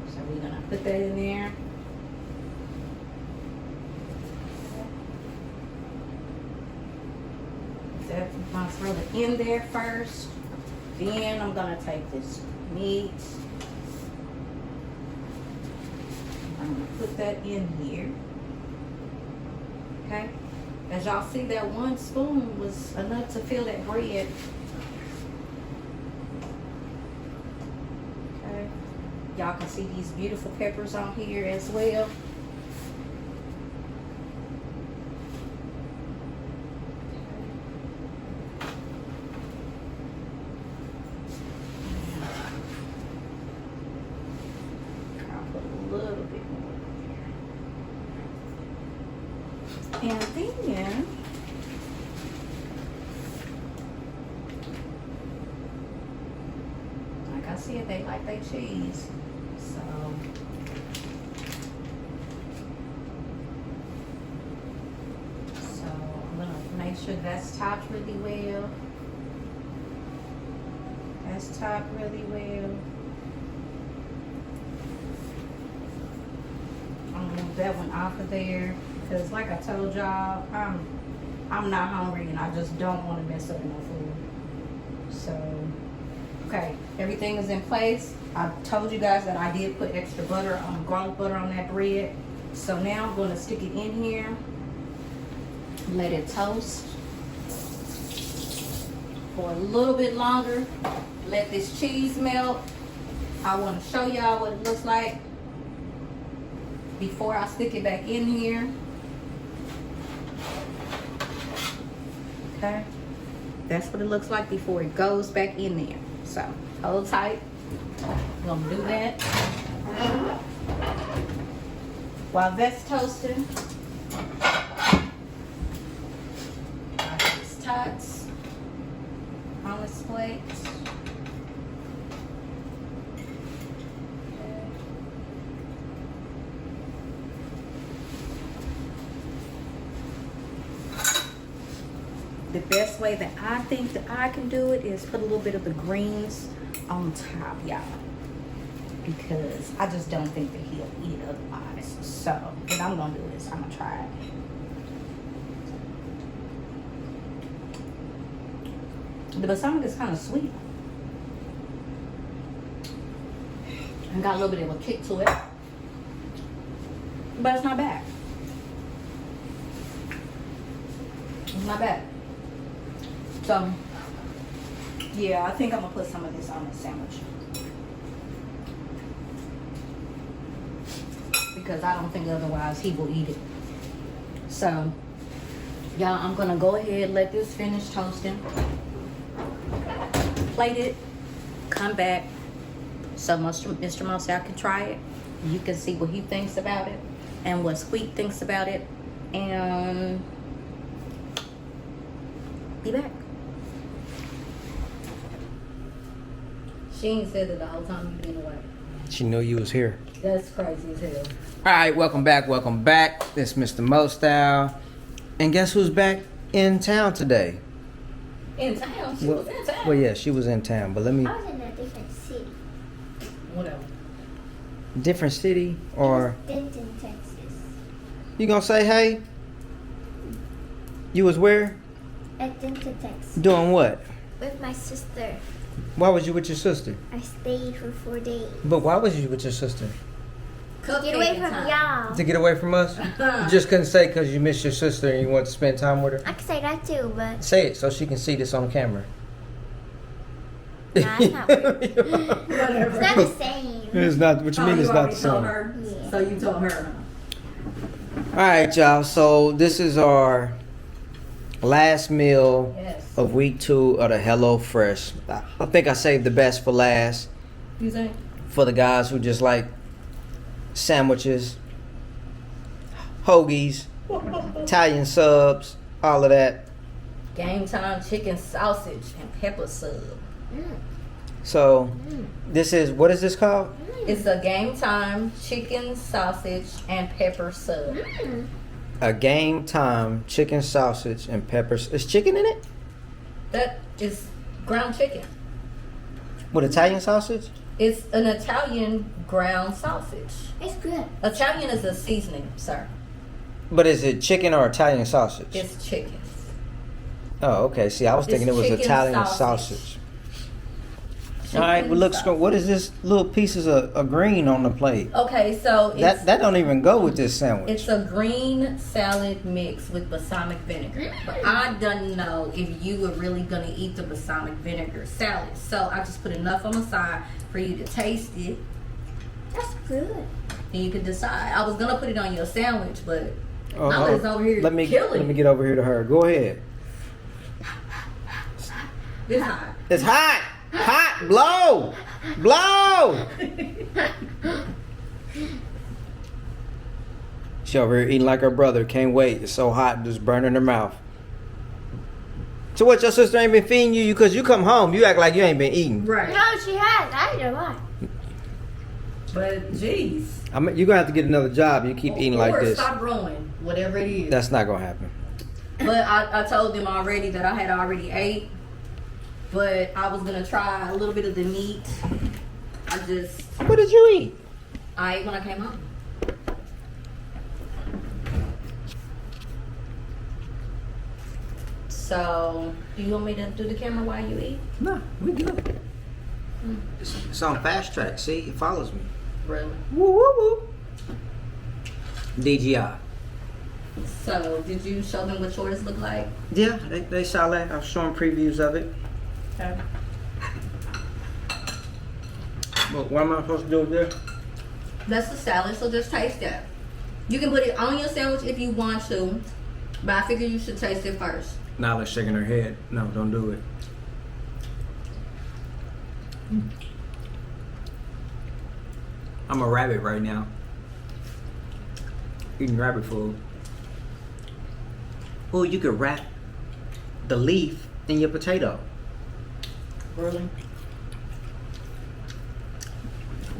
So we're gonna put that in there. Put that mozzarella in there first. Then I'm gonna take this meat. I'm gonna put that in here. Okay. As y'all see, that 1 spoon was enough to fill that bread. Y'all can see these beautiful peppers on here as well. And then like I said, they like their cheese. So I'm gonna make sure that's topped really well. That's topped really well. I'm gonna move that one off of there because, like I told y'all, I'm not hungry and I just don't want to mess up no food. So, okay, everything is in place. I told you guys that I did put extra butter on garlic butter on that bread. So now I'm gonna stick it in here. Let it toast for a little bit longer. Let this cheese melt. I want to show y'all what it looks like before I stick it back in here. Okay, that's what it looks like before it goes back in there. So hold tight. I'm gonna do that while that's toasting. These tots on this plate. The best way that I think that I can do it is put a little bit of the greens on top, y'all. Because I just don't think that he'll eat it otherwise. So, what I'm gonna do is I'm gonna try it. The balsamic is kind of sweet. And got a little bit of a kick to it. But it's not bad. It's not bad. So, yeah, I think I'm gonna put some of this on the sandwich. Because I don't think otherwise he will eat it. So, y'all, I'm gonna go ahead and let this finish toasting. Plate it, come back, so Mr. Mostyle can try it. You can see what he thinks about it and what Squeak thinks about it. And be back. She ain't said it the whole time you've been away. She knew you was here. That's crazy as hell. All right, welcome back. This is Mr. Mostyle. And guess who's back in town today? In town? She was in town. Well, yeah, she was in town, but let me... I was in a different city. Whatever. Different city or... Denton, Texas. You gonna say hey? You was where? At Denton, Texas. Doing what? With my sister. Why was you with your sister? I stayed for 4 days. But why was you with your sister? Get away from y'all. To get away from us? You just couldn't say because you missed your sister and you want to spend time with her? I could say that too, but... Say it so she can see this on camera. Nah, it's not weird. It's not the same. It's not, what you mean it's not the same? Yeah. So you told her. Alright, y'all. So this is our last meal of week 2 of the Hello Fresh. I think I saved the best for last. You think? For the guys who just like sandwiches, hoagies, Italian subs, all of that. Gametime chicken sausage and pepper sub. So this is, what is this called? It's a Gametime chicken sausage and pepper sub. A Gametime chicken sausage and peppers. Is chicken in it? That is ground chicken. With Italian sausage? It's an Italian ground sausage. It's good. Italian is a seasoning, sir. But is it chicken or Italian sausage? It's chicken. Oh, okay. See, I was thinking it was chicken Italian sausage. sausage. All right, well, look, what is this little pieces of green on the plate? Okay, so it's, That don't even go with this sandwich. it's a green salad mix with balsamic vinegar. But I don't know if you were really going to eat the balsamic vinegar salad. So I just put enough on the side for you to taste it. That's good. And you can decide. I was going to put it on your sandwich, but Oh, I was over here let me killing. Let me get over here to her. Go ahead. It's hot. It's hot. Hot. Blow. Blow. She over here eating like her brother. Can't wait. It's so hot, just burning her mouth. So what? Your sister ain't been feeding you? Because you come home, you act like you ain't been eating. Right. No, she has. I ate a lot. But jeez. You're gonna have to get another job. You keep eating like Or this. stop growing, whatever it is. That's not gonna happen. But I told them already that I had already ate. But I was gonna try a little bit of the meat. What did you eat? I ate when I came home. So, do you want me to do the camera while you eat? No, we good. It's on fast track. See, it follows me. Really? Woo woo woo. DGI. So, did you show them what yours look like? Yeah, they saw that. I was showing previews of it. Okay. But what am I supposed to do with this? That's the salad, so just taste it. You can put it on your sandwich if you want to, but I figure you should taste it first. Nala's shaking her head. No, don't do it. I'm a rabbit right now. Eating rabbit food. Oh, you could wrap the leaf in your potato. Really?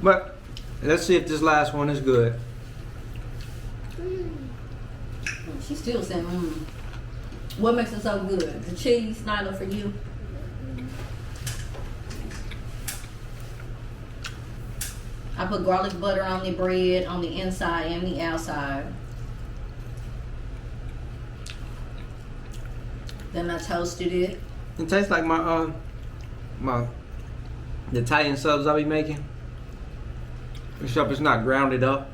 But let's see if this last one is good. She's still saying, What makes it so good? The cheese, Nyla, for you? I put garlic butter on the bread, on the inside and the outside. Then I toasted it. It tastes like my the Italian subs I be making. Except it's not grounded up.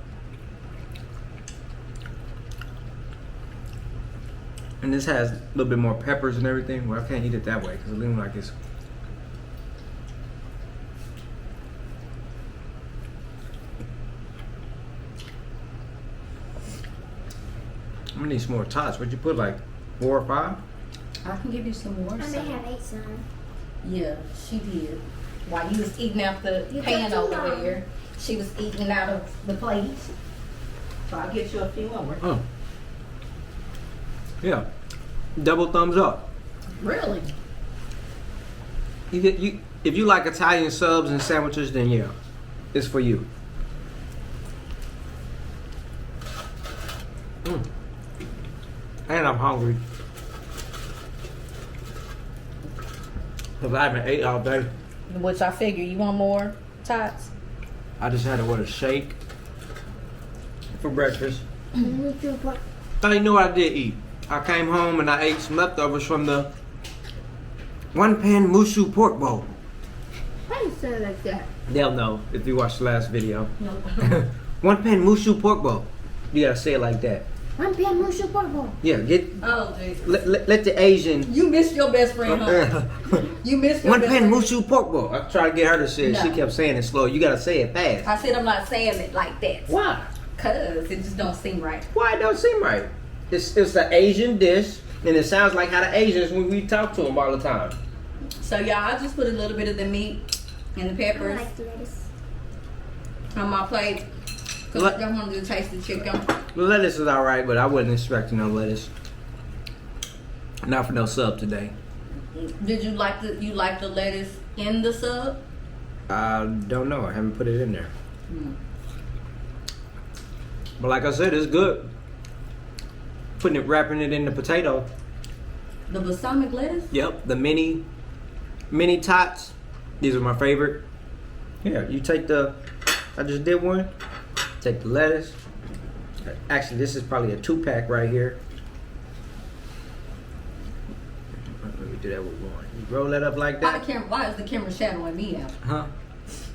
And this has a little bit more peppers and everything. Well, I can't eat it that way because it looks like it's. I'm gonna need some more tots. What'd you put, like 4 or 5? I can give you some more. I may some. have ate some. Yeah, she did. While you was eating out the You pan took too over long. there, she was eating out of the plate. So I'll get you a few more. Oh. Yeah. Double thumbs up. Really? If you like Italian subs and sandwiches, then yeah, it's for you. And I'm hungry. Because I haven't ate all day. Which I figure you want more tots. I just had a shake for breakfast. Mm-hmm. Oh, you know what I did eat? I came home and I ate some leftovers from the one-pan mushu pork bowl. Why do you say it like that? They'll know if you watched the last video. Nope. One-pan mushu pork bowl. You gotta say it like that. I'm being mushu portable. Yeah, get Oh, Jesus. let the Asian. You missed your best friend, huh? You missed your One best pan friend. mushu pork bowl. I tried to get her to say it. She No. kept saying it slow. You gotta say it fast. I said I'm not saying it like that. Why? Cause it just don't seem right. Why it don't seem right? It's an Asian dish, and it sounds like how the Asians when we talk to them all the time. So y'all, I just put a little bit of the meat and the I peppers like lettuce. on my plate. Cause What? I just wanted to taste the chicken. The lettuce is all right, but I wasn't expecting no lettuce. Not for no sub today. Did you like the lettuce in the sub? I don't know. I haven't put it in there. But like I said, it's good. Wrapping it in the potato. The balsamic lettuce? Yep, the mini tots. These are my favorite. Yeah, you take I just did one. Take the lettuce. Actually, this is probably a 2-pack right here. Let me do that with one. You roll that up like that. Why is the camera shadowing me out? Huh?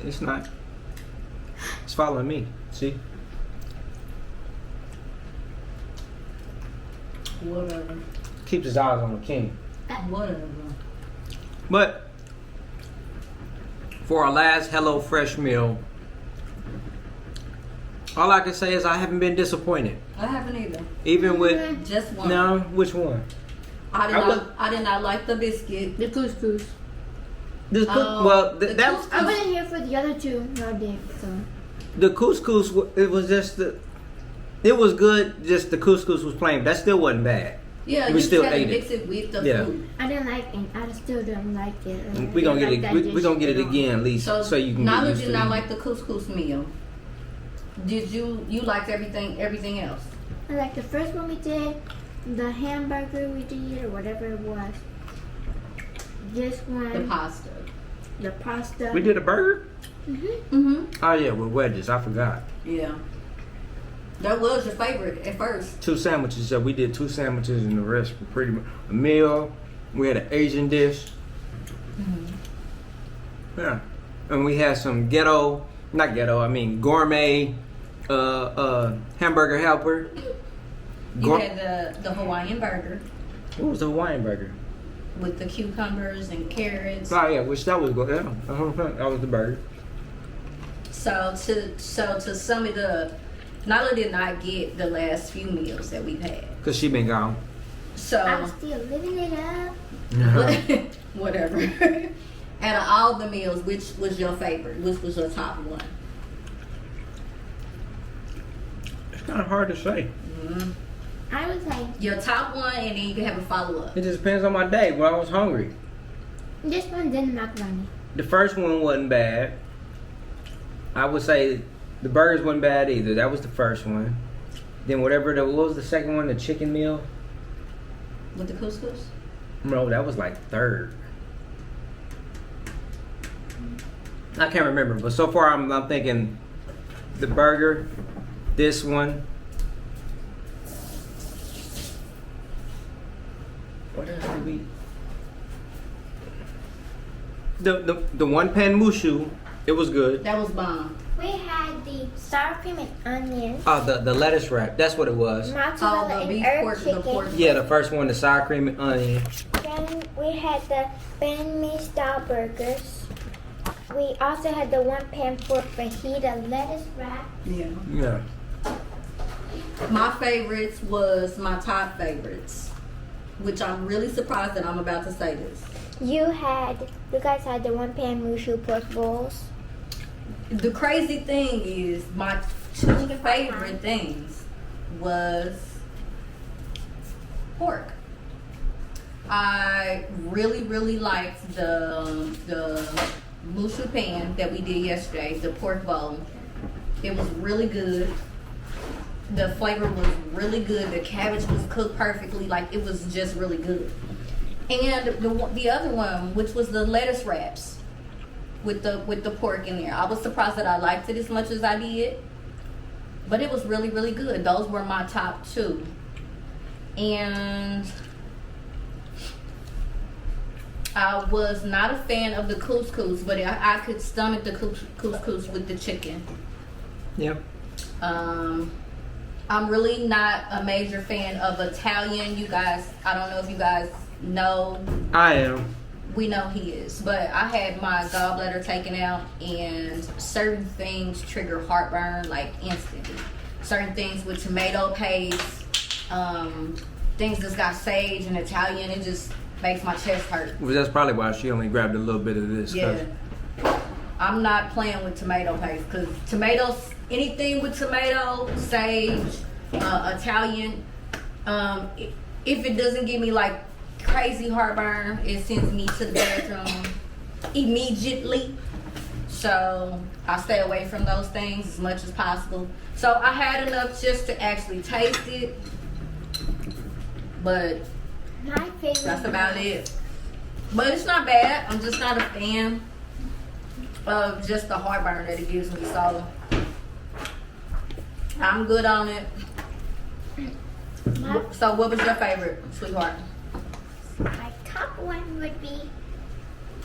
It's not. It's following me. See? Whatever. Keeps his eyes on the king. Whatever. But for our last HelloFresh meal, all I can say is I haven't been disappointed. I haven't either. Even with Just one. no, which one? I did not like the biscuit. The couscous. The Oh, well, the that couscous. I wasn't here for the other two. No, I didn't. So. the couscous. It was just It was good. Just the couscous was plain. That still wasn't bad. Yeah, We you still still ate mix it. it with the Yeah. food. I don't like it. I still don't like it. We gonna get it. We gonna get it again at least, so you can. Nala get used did to not it. like the couscous meal. Did you? You liked everything else? I like the first one we did, the hamburger we did, or whatever it was. This one, The pasta. the pasta. We did a burger. Mm-hmm. Oh yeah, with wedges. I forgot. Yeah. That was your favorite at first. 2 sandwiches. So we did 2 sandwiches, and the rest were pretty much a meal. We had an Asian dish. Yeah, and we had some gourmet hamburger helper. You had the Hawaiian burger What was the Hawaiian burger? with the cucumbers and carrots. Oh yeah, which that was good. Yeah, that was the burger. So to sum it up, Nala did not get the last few meals that we've had. Cause she been gone. So I'm still living it up. whatever. Out of all the meals, which was your favorite? Which was your top one? It's kind of hard to say. Mm-hmm. I would say Your top one, and then you can have a follow up. It just depends on my day when I was hungry. this one didn't macaroni. The first one wasn't bad. I would say the burgers wasn't bad either. That was the first one. Then what was the second one? The chicken meal? With the couscous? No, that was like third. I can't remember, but so far I'm thinking the burger, this one. What else did we? The one pan mushu, it was good. That was bomb. We had the sour cream and onions, Oh, the lettuce wrap, that's what it was. mozzarella the and beef herb pork, the chicken. pork. Yeah, the first one, the sour cream and onion. Then we had the banh mi style burgers. We also had the one pan for fajita lettuce wrap. Yeah. Yeah. My favorites was my top favorites, which I'm really surprised that I'm about to say this. You guys had the one pan mushu pork bowls. The crazy thing is, my 2 favorite things was pork. I really, really liked the mushu pan that we did yesterday, the pork bowl. It was really good. The flavor was really good. The cabbage was cooked perfectly. Like, it was just really good. And the other one, which was the lettuce wraps with the pork in there. I was surprised that I liked it as much as I did. But it was really, really good. Those were my top 2. And I was not a fan of the couscous, but I could stomach the couscous with the chicken. Yep. I'm really not a major fan of Italian. You guys, I don't know if you guys know. I am. We know he is. But I had my gallbladder taken out, and certain things trigger heartburn like instantly. Certain things with tomato paste, things that's got sage and Italian, it just makes my chest hurt. Well, that's probably why she only grabbed a little bit of this. Yeah. I'm not playing with tomato paste because tomatoes, anything with tomato, sage, Italian, if it doesn't give me like crazy heartburn, it sends me to the bathroom immediately. So I stay away from those things as much as possible. So I had enough just to actually taste it, but My favorite. that's about it. But it's not bad. I'm just not a fan of just the heartburn that it gives me. So I'm good on it. So what was your favorite, sweetheart? My top one would be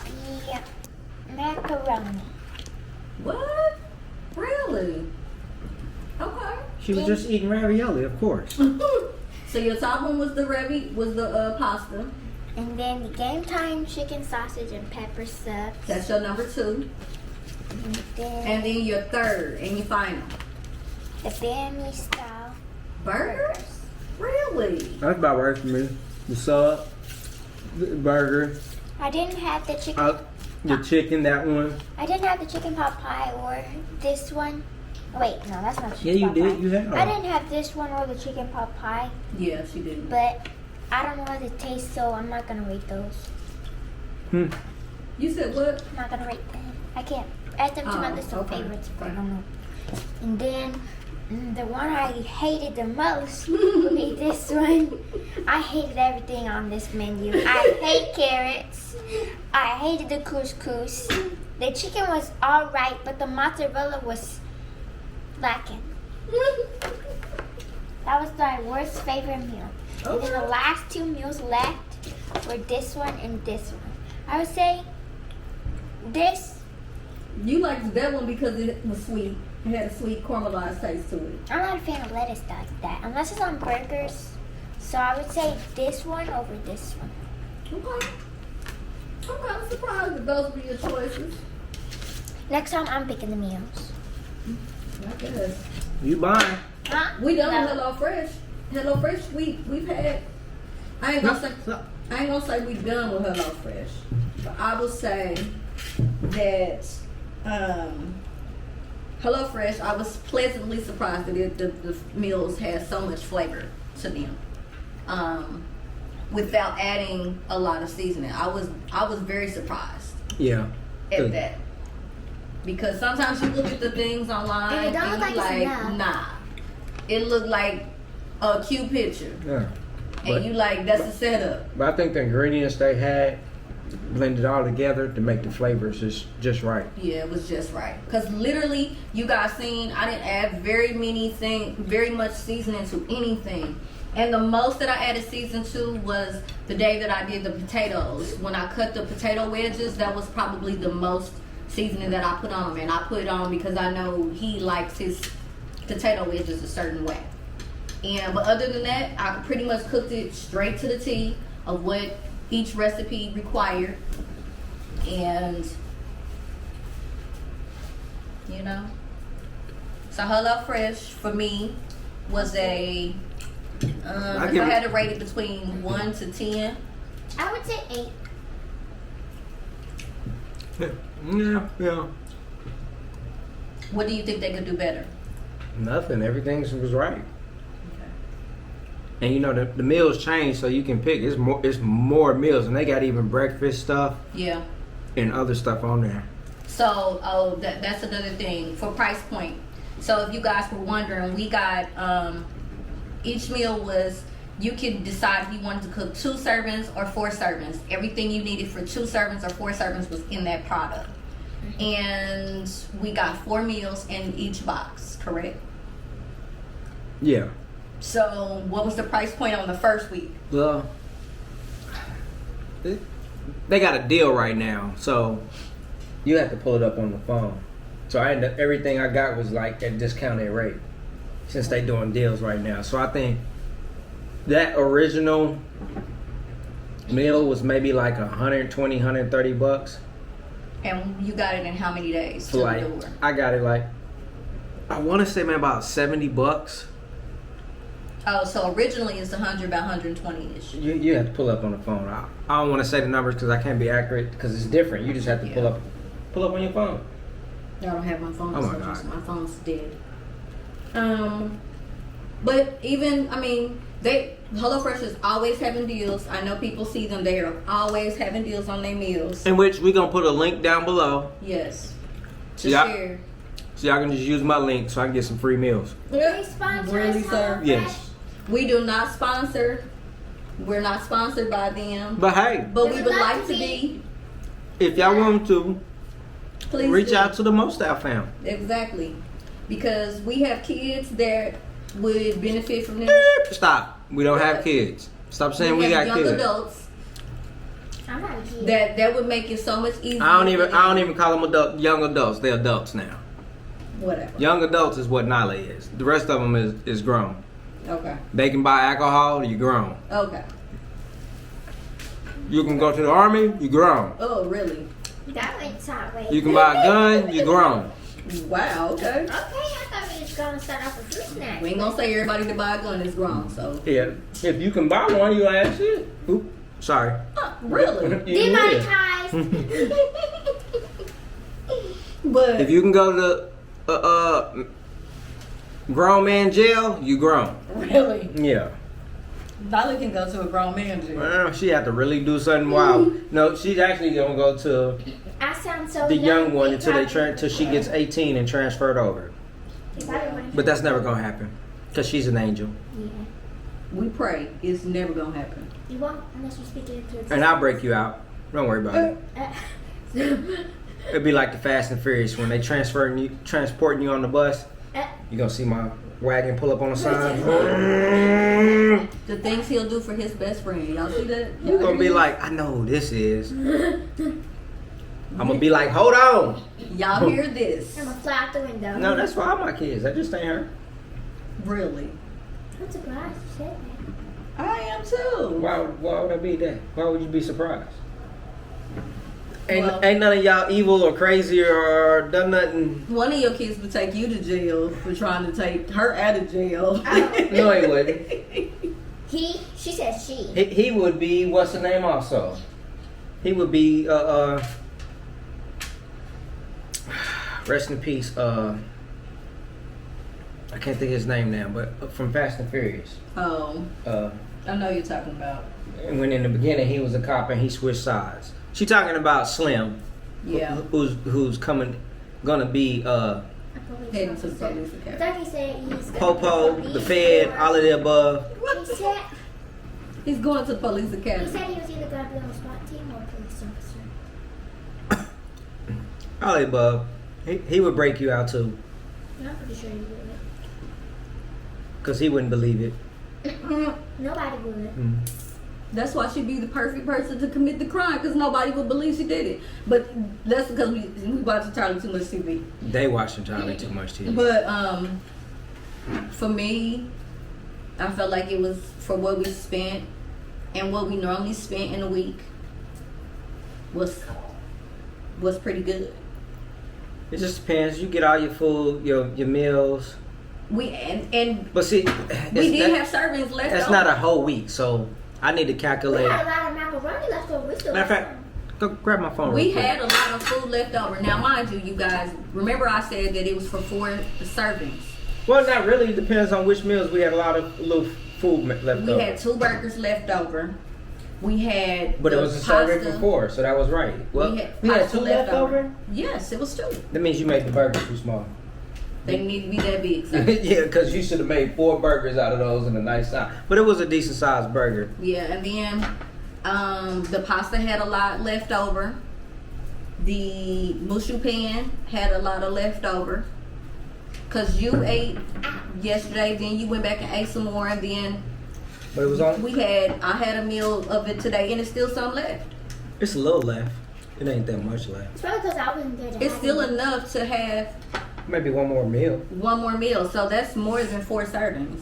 the macaroni. What? Really? Okay. She was just eating ravioli, of course. So your top one was the pasta. And then the Gametime chicken sausage and pepper subs. That's your number 2. And then your third and your final. The banh mi style Burgers? Really? That's about right for me. The sub, the burger, I didn't have the chicken. the chicken, that one. I didn't have the chicken pot pie or this one. Wait, no, that's not Yeah, chicken you pot did. pie. You had I one. didn't have this one or the chicken pot pie, Yeah, she didn't. but I don't know how they taste, so I'm not gonna rate those. You said what? I'm not gonna rate them. I can't add them to my Oh, list of okay. favorites, but I don't know. And then the one I hated the most would be this one. I hated everything on this menu. I hate carrots. I hated the couscous. The chicken was alright, but the mozzarella was lacking. That was my worst favorite meal. And then the last two meals left were this one and this one. I would say this. You liked that one because it was sweet. It had a sweet caramelized taste to it. I'm not a fan of lettuce like that, unless it's on burgers. So I would say this one over this one. Okay. I'm kind of surprised that those were your choices. Next time I'm picking the meals. I guess. You buying? Huh? We done No. with Hello Fresh. Hello Fresh, we've had. I ain't gonna say we done with Hello Fresh, but I will say that Hello Fresh. I was pleasantly surprised that the meals had so much flavor to them, without adding a lot of seasoning. I was very surprised Yeah. at Good. that. Because sometimes you look at the things online And it don't and look you like it's like, enough. nah. It looked like a cute picture. Yeah. But, And you like, that's a setup. but I think the ingredients they had blended all together to make the flavors just right. Yeah, it was just right. Because literally, you guys seen, I didn't add very much seasoning to anything. And the most that I added season to was the day that I did the potatoes. When I cut the potato wedges, that was probably the most seasoning that I put on them. And I put it on because I know he likes his potato wedges a certain way. But other than that, I pretty much cooked it straight to the T of what each recipe required. And, you know. So Hello Fresh, for me, was a... if I had to rate it between 1 to 10, I would say 8. Yeah. what do you think they could do better? Nothing. Everything was right. And you know the meals change, so you can pick. It's more meals, and they got even breakfast stuff Yeah. and other stuff on there. So, that's another thing for price point. So if you guys were wondering, we got each meal was, you could decide if you wanted to cook 2 servings or 4 servings. Everything you needed for 2 servings or 4 servings was in that product. And we got 4 meals in each box, correct? Yeah. So what was the price point on the first week? Well, they got a deal right now, so you have to pull it up on the phone. So everything I got was like at discounted rate since they doing deals right now. So I think that original meal was maybe like 120, 130 bucks. And you got it in how many days to So the like, door? I got it like, I want to say man about 70 bucks. Oh, so originally it's 100, about 120-ish. You have to pull up on the phone. I don't want to say the numbers because I can't be accurate because it's different. You just have to pull up on your phone. I don't have my phone. Oh my so God. just- my phone's dead. But even, I mean, HelloFresh is always having deals. I know people see them. They are always having deals on their meals. In which we're going to put a link down below. Yes. To Yeah. share. So y'all can just use my link so I can get some free meals. They sponsor Really, us, sir? HelloFresh? Yes. We do not sponsor. We're not sponsored by them. But hey, But We we would would like like to to be. if y'all want to, Please reach do. out to the Mostylefam. Exactly. Because we have kids that would benefit from this. Stop. We don't have kids. Stop saying we have got young kids. adults I'm not a kid. that would make it so much easier. I don't for them. even call them young adults. They're adults now. Whatever. Young adults is what Nala is. The rest of them is grown. Okay. They can buy alcohol, you grown. Okay. You can go to the army, you grown. Oh, really? That went sideways. You can buy a gun, you grown. Wow. Okay. Okay, I thought we was gonna start off with fruit snacks. We ain't gonna say everybody that buy a gun is grown. So. Yeah. If you can buy one, you like shit. Oop. Sorry. Really? Demonetized. But If you can go to grown man jail, you grown. Really? Yeah. Lolly can go to a grown man jail. Well, she had to really do something wild. No, she's actually gonna go to I sound so the young one They until probably- she gets 18 and transferred over. If I didn't want- But that's never gonna happen because she's an angel. Yeah. We pray it's never gonna happen. You won't unless you speak it into existence. And I'll break you out. Don't worry about it. It'd be like the Fast and Furious when they transporting you on the bus. You gonna see my wagon pull up on the side. The things he'll do for his best friend. Y'all see that? You're gonna be like, I know who this is. I'm gonna be like, hold on. Y'all hear this? I'm gonna fly out the window. No, that's for all my kids. That just ain't her. Really? I'm surprised you said that. I am too. Why would I be that? Why would you be surprised? Well- Ain't none of y'all evil or crazy or done nothing. One of your kids would take you to jail for trying to take her out of jail. No, he wouldn't. She said she. He would be, what's the name also? He would be, rest in peace, I can't think of his name now, but from Fast and Furious. Oh, I know you're talking about. And when in the beginning he was a cop and he switched sides. She talking about Slim. Yeah. Who's gonna be Heading to the police I academy. thought he said he's gonna Popo, be the Fed, for- all of the above. He said He's going to the police he academy. said he was either gonna be on a SWAT team or a police officer. All of the above. He would break you out too, And I'm pretty sure he would. cause he wouldn't believe it. Nobody would. That's why she'd be the perfect person to commit the crime, because nobody would believe she did it. But that's because we watch Charlie too much TV. They watching Charlie too much TV. But for me, I felt like it was for what we spent and what we normally spent in a week was pretty good. It just depends. You get all your food, your meals. And But see, we did have servings left that's over. not a whole week, so I need to We calculate. had a lot of macaroni left over. We still Matter of got fact, go grab my phone. We real quick. had a lot of food left over. Now, mind you, you guys, remember I said that it was for 4 servings. Well, not really. It depends on which meals. We had a lot of little food left We over. had 2 burgers left over. We had But it the was a serving pasta. for 4, so that was right. Well, We had we had pasta 2 left over. Yes, it was 2. That means you made the burgers too small. They need to be that big. So. Yeah, because you should have made 4 burgers out of those in a nice size. But it was a decent sized burger. Yeah, and then the pasta had a lot left over. The mushu pan had a lot of leftover. Cause you ate yesterday, then you went back and ate some more, and then But it was on. I had a meal of it today, and it's still some left. It's a little left. It ain't that much left. It's probably because I wasn't there to It's have still it. enough to have Maybe one more meal. one more meal, so that's more than 4 servings.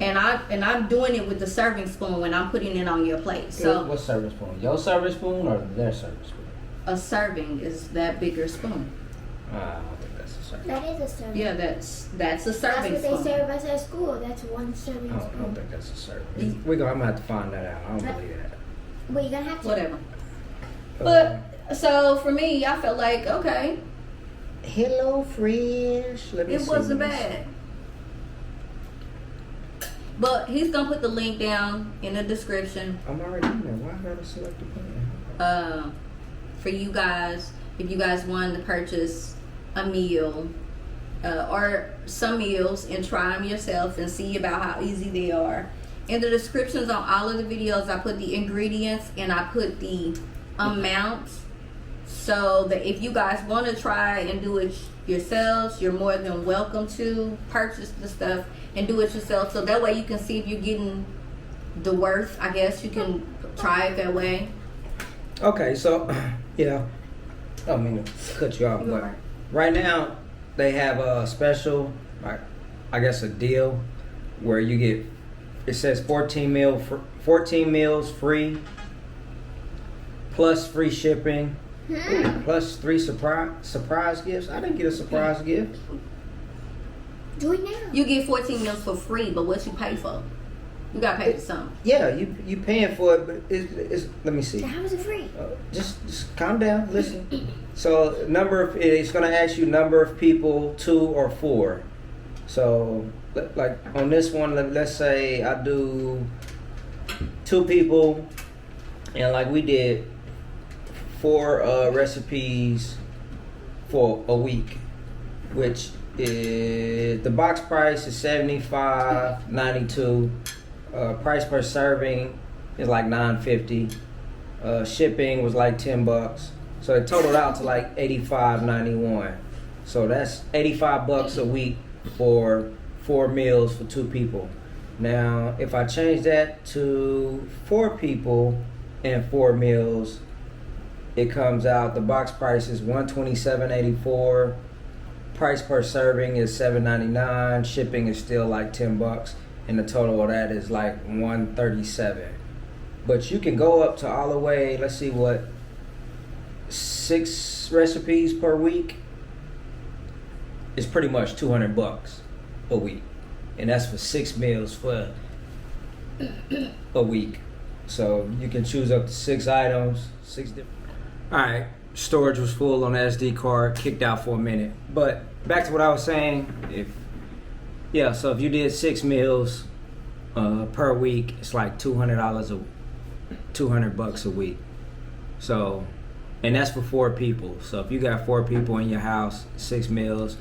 And I'm doing it with the serving spoon when I'm putting it on your plate. So What serving spoon? Your serving spoon or their serving spoon? a serving is that bigger spoon. I don't think that's a serving. That is a serving. Yeah, that's a That's serving what they spoon. serve us at school. That's one serving I don't spoon. think that's a serving. I'm gonna have to find that out. I don't believe that. Well, you're gonna have to. Whatever. But so for me, I felt like okay, Hello Fresh. Let me it see wasn't this. bad. But he's gonna put the link down in the description. I'm already in there. Why gotta select the plan? For you guys, if you guys wanted to purchase a meal or some meals and try them yourself and see about how easy they are. In the descriptions on all of the videos, I put the ingredients and I put the amounts, so that if you guys want to try and do it yourselves, you're more than welcome to purchase the stuff and do it yourself, so that way you can see if you're getting the worth. I guess you can try it that way. Okay, so yeah, I don't mean to cut you off, You're but right. right now they have a special, I guess a deal where you get, it says 14 meals free, plus free shipping, plus 3 surprise gifts. I didn't get a surprise gift. Do it now. You get 14 meals for free, but what you pay for? You gotta pay for something. Yeah, you paying for it, but it's let me see. So how is it free? Just calm down, listen. So it's gonna ask you number of people, 2 or 4. So like on this one, let's say I do 2 people, and like we did 4 recipes for a week, which is the box price is $75.92. Price per serving is like $9.50. Shipping was like $10. So it totaled out to like $85.91. So that's $85 a week for 4 meals for 2 people. Now, if I change that to 4 people and 4 meals, it comes out, the box price is $127.84. Price per serving is $7.99. Shipping is still like $10. And the total of that is like $137. But you can go up to all the way, let's see what, 6 recipes per week. It's pretty much $200 a week. And that's for 6 meals for a week. So you can choose up to 6 items, 6 different. Alright, storage was full on the SD card, kicked out for a minute. But back to what I was saying, so if you did 6 meals per week, it's like $200 a week. So, and that's for 4 people. So if you got 4 people in your house, 6 meals,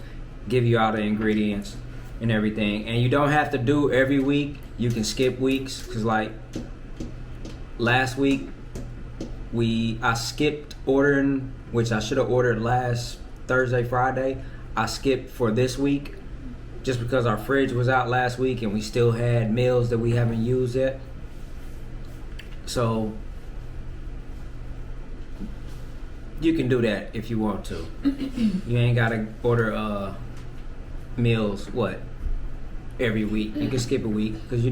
give you all the ingredients and everything. And you don't have to do every week. You can skip weeks, cause like last week I skipped ordering, which I should have ordered last Thursday, Friday. I skipped for this week just because our fridge was out last week and we still had meals that we haven't used yet. So you can do that if you want to. You ain't gotta order meals every week. You can skip a week, because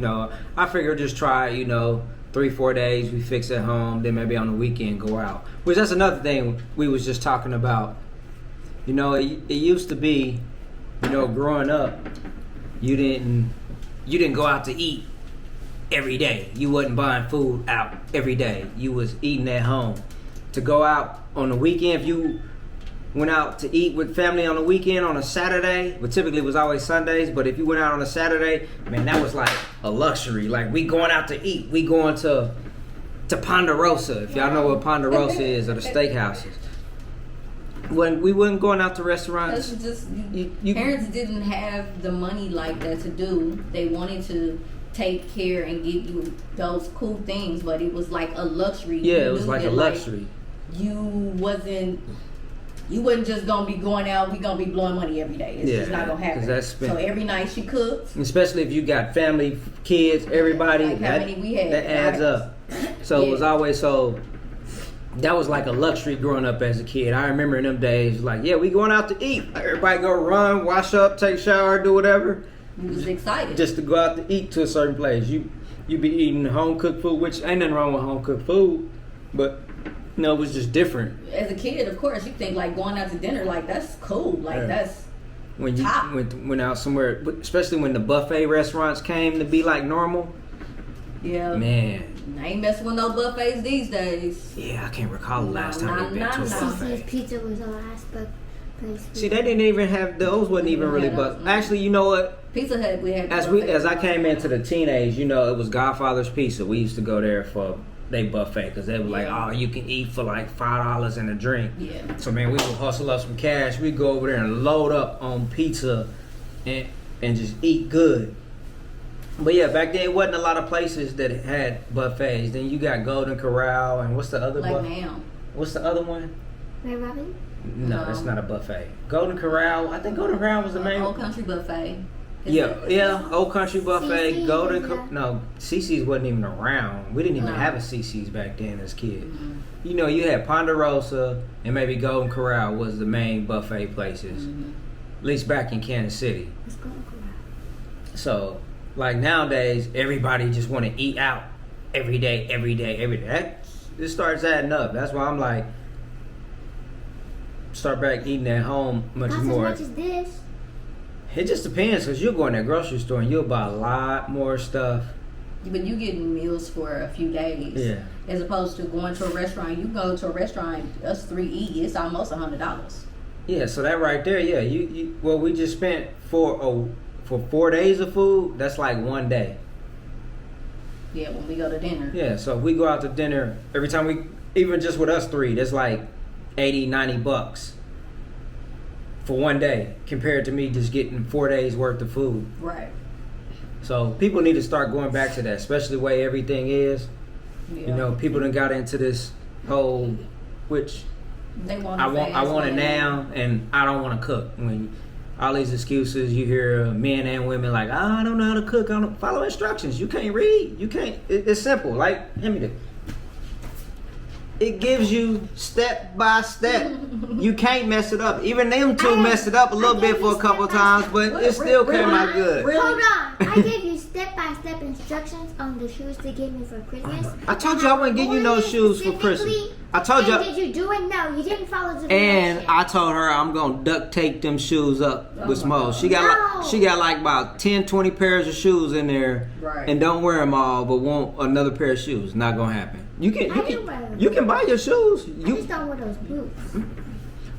I figure just try 3-4 days we fix at home, then maybe on the weekend go out. Which that's another thing we was just talking about. It used to be, growing up, you didn't go out to eat every day. You wasn't buying food out every day. You was eating at home. To go out on the weekend, if you went out to eat with family on the weekend on a Saturday, but typically it was always Sundays, but if you went out on a Saturday, man, that was like a luxury. Like, we going out to eat. We going to Ponderosa, if y'all know what Ponderosa is, or the steakhouses. When we wasn't going out to restaurants. That's just, parents didn't have the money like that to do. They wanted to take care and give you those cool things, but it was like a luxury. Yeah, it was like a luxury. You wasn't just gonna be going out. We gonna be blowing money every day. It's just not gonna happen. So every night she cooks. Especially if you got family, kids, everybody. Like how many we had. That adds up. So it was always that was like a luxury growing up as a kid. I remember in them days, like, we going out to eat. Everybody go run, wash up, take a shower, do whatever. You was excited. Just to go out to eat to a certain place. You be eating home cooked food, which ain't nothing wrong with home cooked food, but it was just different. As a kid, of course, you think like going out to dinner, like that's cool, like that's when you top. went out somewhere, especially when the buffet restaurants came to be like normal. Yeah, man. I ain't messing with no buffets these days. Yeah, I can't recall the last time we've been to a buffet. CC's Pizza was the last place. See, they didn't even have those. Wasn't even really buffet. Actually, you know what? Pizza Hut, we had. As I came into the teenage, it was Godfather's Pizza. We used to go there for they buffet, because they were like, oh, you can eat for like $5 and a drink. Yeah. So man, we would hustle up some cash. We'd go over there and load up on pizza and just eat good. But yeah, back then it wasn't a lot of places that had buffets. Then you got Golden Corral, and what's the other like buffet? now. What's the other one? Red Robin? No, that's not a buffet. Golden Corral. I think Golden Corral was the main. Old Country Buffet. Old Country Buffet. CC's, No, CC's wasn't even around. We didn't even have a CC's back then as kids. Mm-hmm. You had Ponderosa and maybe Golden Corral was the main buffet places. Mm-hmm. At least back in Kansas City. Let's go to Corral. So, like nowadays, everybody just want to eat out every day. It starts adding up. That's why I'm like, start back eating at home much more. Not as much as this. It just depends, because you'll go in that grocery store and you'll buy a lot more stuff But you getting meals for a few days. Yeah. As opposed to going to a restaurant. You go to a restaurant, us three eat, it's almost $100. Yeah, so that right there, yeah. You well, we just spent for 4 days of food. That's like 1 day. Yeah, when we go to dinner. Yeah, so if we go out to dinner every time we, even just with us three, that's like $80-$90 for 1 day compared to me just getting 4 days worth of food. Right. So people need to start going back to that, especially the way everything is. Yeah. You know, people done got into this whole, which They want I want it now, and I don't want to cook. When all these excuses you hear, men and women like, I don't know how to cook. I don't follow instructions. You can't read. You can't. It's simple. Like, hand me this. It gives you step by step. You can't mess it up. Even them two messed it up a little bit for a couple times, but it still came out good. Really? Hold on. I gave you step-by-step instructions on the shoes they gave me for Christmas. I told you I wouldn't give you no shoes for Christmas. I told you. And did you do it? No, you didn't follow the And directions. I told her I'm gonna duct tape them shoes up with my Mo. God. She got like about 10-20 pairs of shoes in there, Right. and don't wear them all, but want another pair of shoes. Not gonna happen. You can I do wear them. you can buy your shoes. I You just don't wear those boots.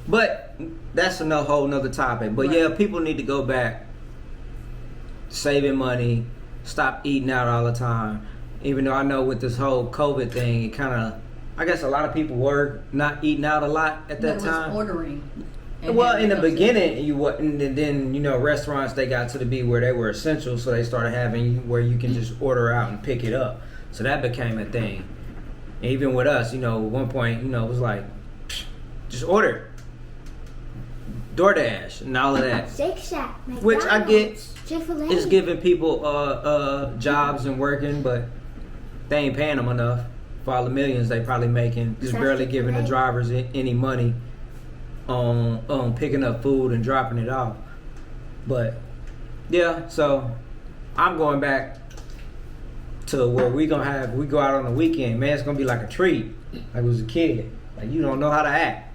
but that's a whole nother topic. But Right. yeah, people need to go back, saving money, stop eating out all the time. Even though I know with this whole COVID thing, it kind of, I guess a lot of people were not eating out a lot at that was time. ordering. And Well, having in the those- beginning, you wasn't, and then restaurants they got to the be where they were essential, so they started having where you can just order out and pick it up. So that became a thing. And even with us, at one point, it was like, just order, DoorDash, and all of that. Shake Shack, Which I get, Chick-fil-A. it's giving people jobs and working, but they ain't paying them enough for all the millions they probably making. Just barely giving the drivers any money on picking up food and dropping it off. But yeah, so I'm going back to where we go out on the weekend. Man, it's gonna be like a treat, like I was a kid. Like you don't know how to act.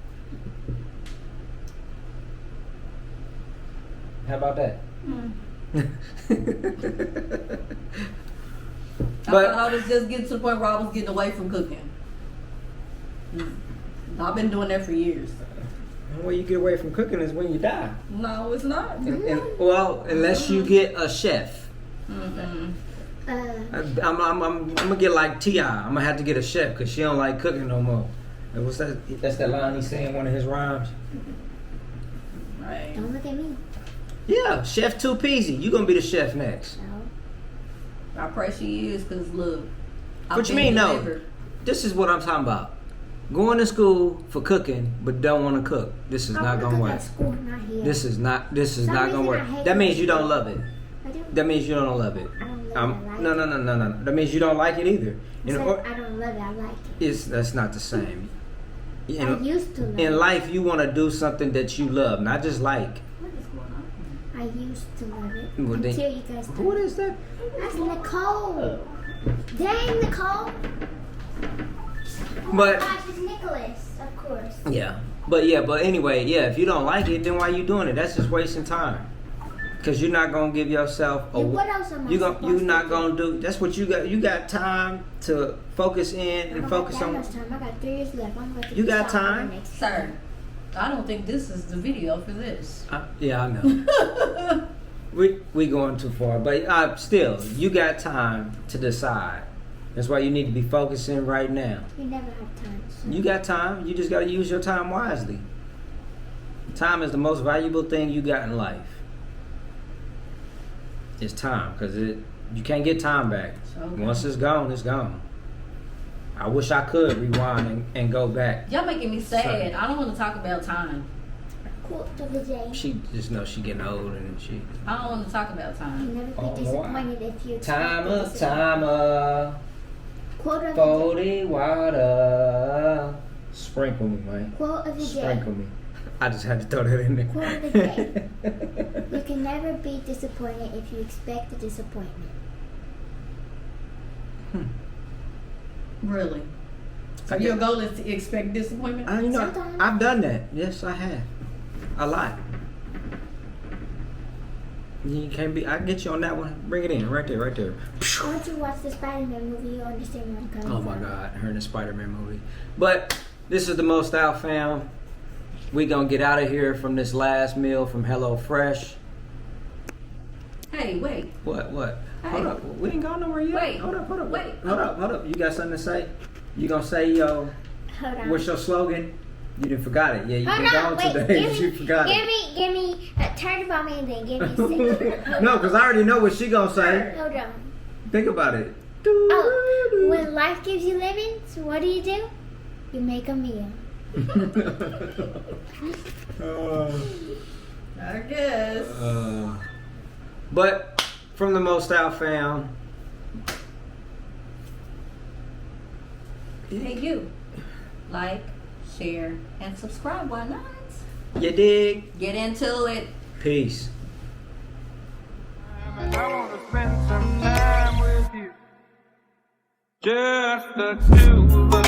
How about that? I thought I was just getting to the point where I was getting away from cooking. I've been doing that for years. The way you get away from cooking is when you die. No, it's not. Well, unless you get a chef. Mm-hmm. I'm gonna get like T.I. I'm gonna have to get a chef because she don't like cooking no more. And what's that? That's that line he said in one of his rhymes. Right. Don't look at me. Yeah, Chef Two Peasy. You gonna be the chef next. No. I pray she is, because look. What you mean no? This is what I'm talking about. Going to school for cooking, but don't want to cook. This is not gonna work. School, not here. This is not Some gonna reason work. I hate That means going you to don't school. love it. I do. That means you don't love it. I don't love it. I like No. That means you don't like it either. I said I don't love it. I like it. That's not the same. I used to love In it. life, you want to do something that you love, not just like. What is going on? I used to love it. Well, then- Until you guys What is that? That's Nicole. Dang, Nicole. But Gosh, it's Nicholas, of course. but anyway, if you don't like it, then why you doing it? That's just wasting time. Cause you're not gonna give yourself a. And what else am I You're supposed not to gonna do. That's what you got. You got time to focus in and focus I on. got time. I got 3 years left. I'm about to You be got sophomore time? next Sir, I don't think this is the video for this. Yeah, I know. we going too far, but still, you got time to decide. That's why you need to be focusing right now. You never have time. So. You got time. You just got to use your time wisely. Time is the most valuable thing you got in life. It's time, because you can't get time back. Okay. Once it's gone, it's gone. I wish I could rewind and go back. Y'all making me sad. Sorry. I don't want to talk about time. Quote of the day. She just knows she getting old and she. I don't want to talk about You time. never be Oh, disappointed if you Timer, expect timer, Quote of the day. 40 water. Sprinkle me, man. Quote of the day. Sprinkle me. I just had to throw that in there. Quote of the day. You can never be disappointed if you expect a disappointment. Really. So I your get- goal is to expect disappointment? Sometimes. I've done that. Yes, I have. A lot. You can't be. I get you on that one. Bring it in, right there, right there. Once you watch the Spider-Man movie, you understand where I'm coming Oh from. my God, her in the Spider-Man movie. But this is the Mostyle fam. We gonna get out of here from this last meal from Hello Fresh. Hey, wait. What? Hey. Hold up. We ain't gone nowhere yet. Wait. Hold up. Wait. Hold up. You got something to say? You gonna say Hold on. what's your slogan? You didn't forgot it. Yeah, you Hold been on, gone wait, today. give You me, forgot it. give me, turn about me and then give me a second. No, because I already know what she gonna say. Hold on. Think about it. Oh, when life gives you lemons, what do? You make a meal. I guess. But from the Mostyle fam. Hey, you. Like, share, and subscribe. Why not? You dig? Get into it. Peace. And I wanna spend some time with you. Just the two of us.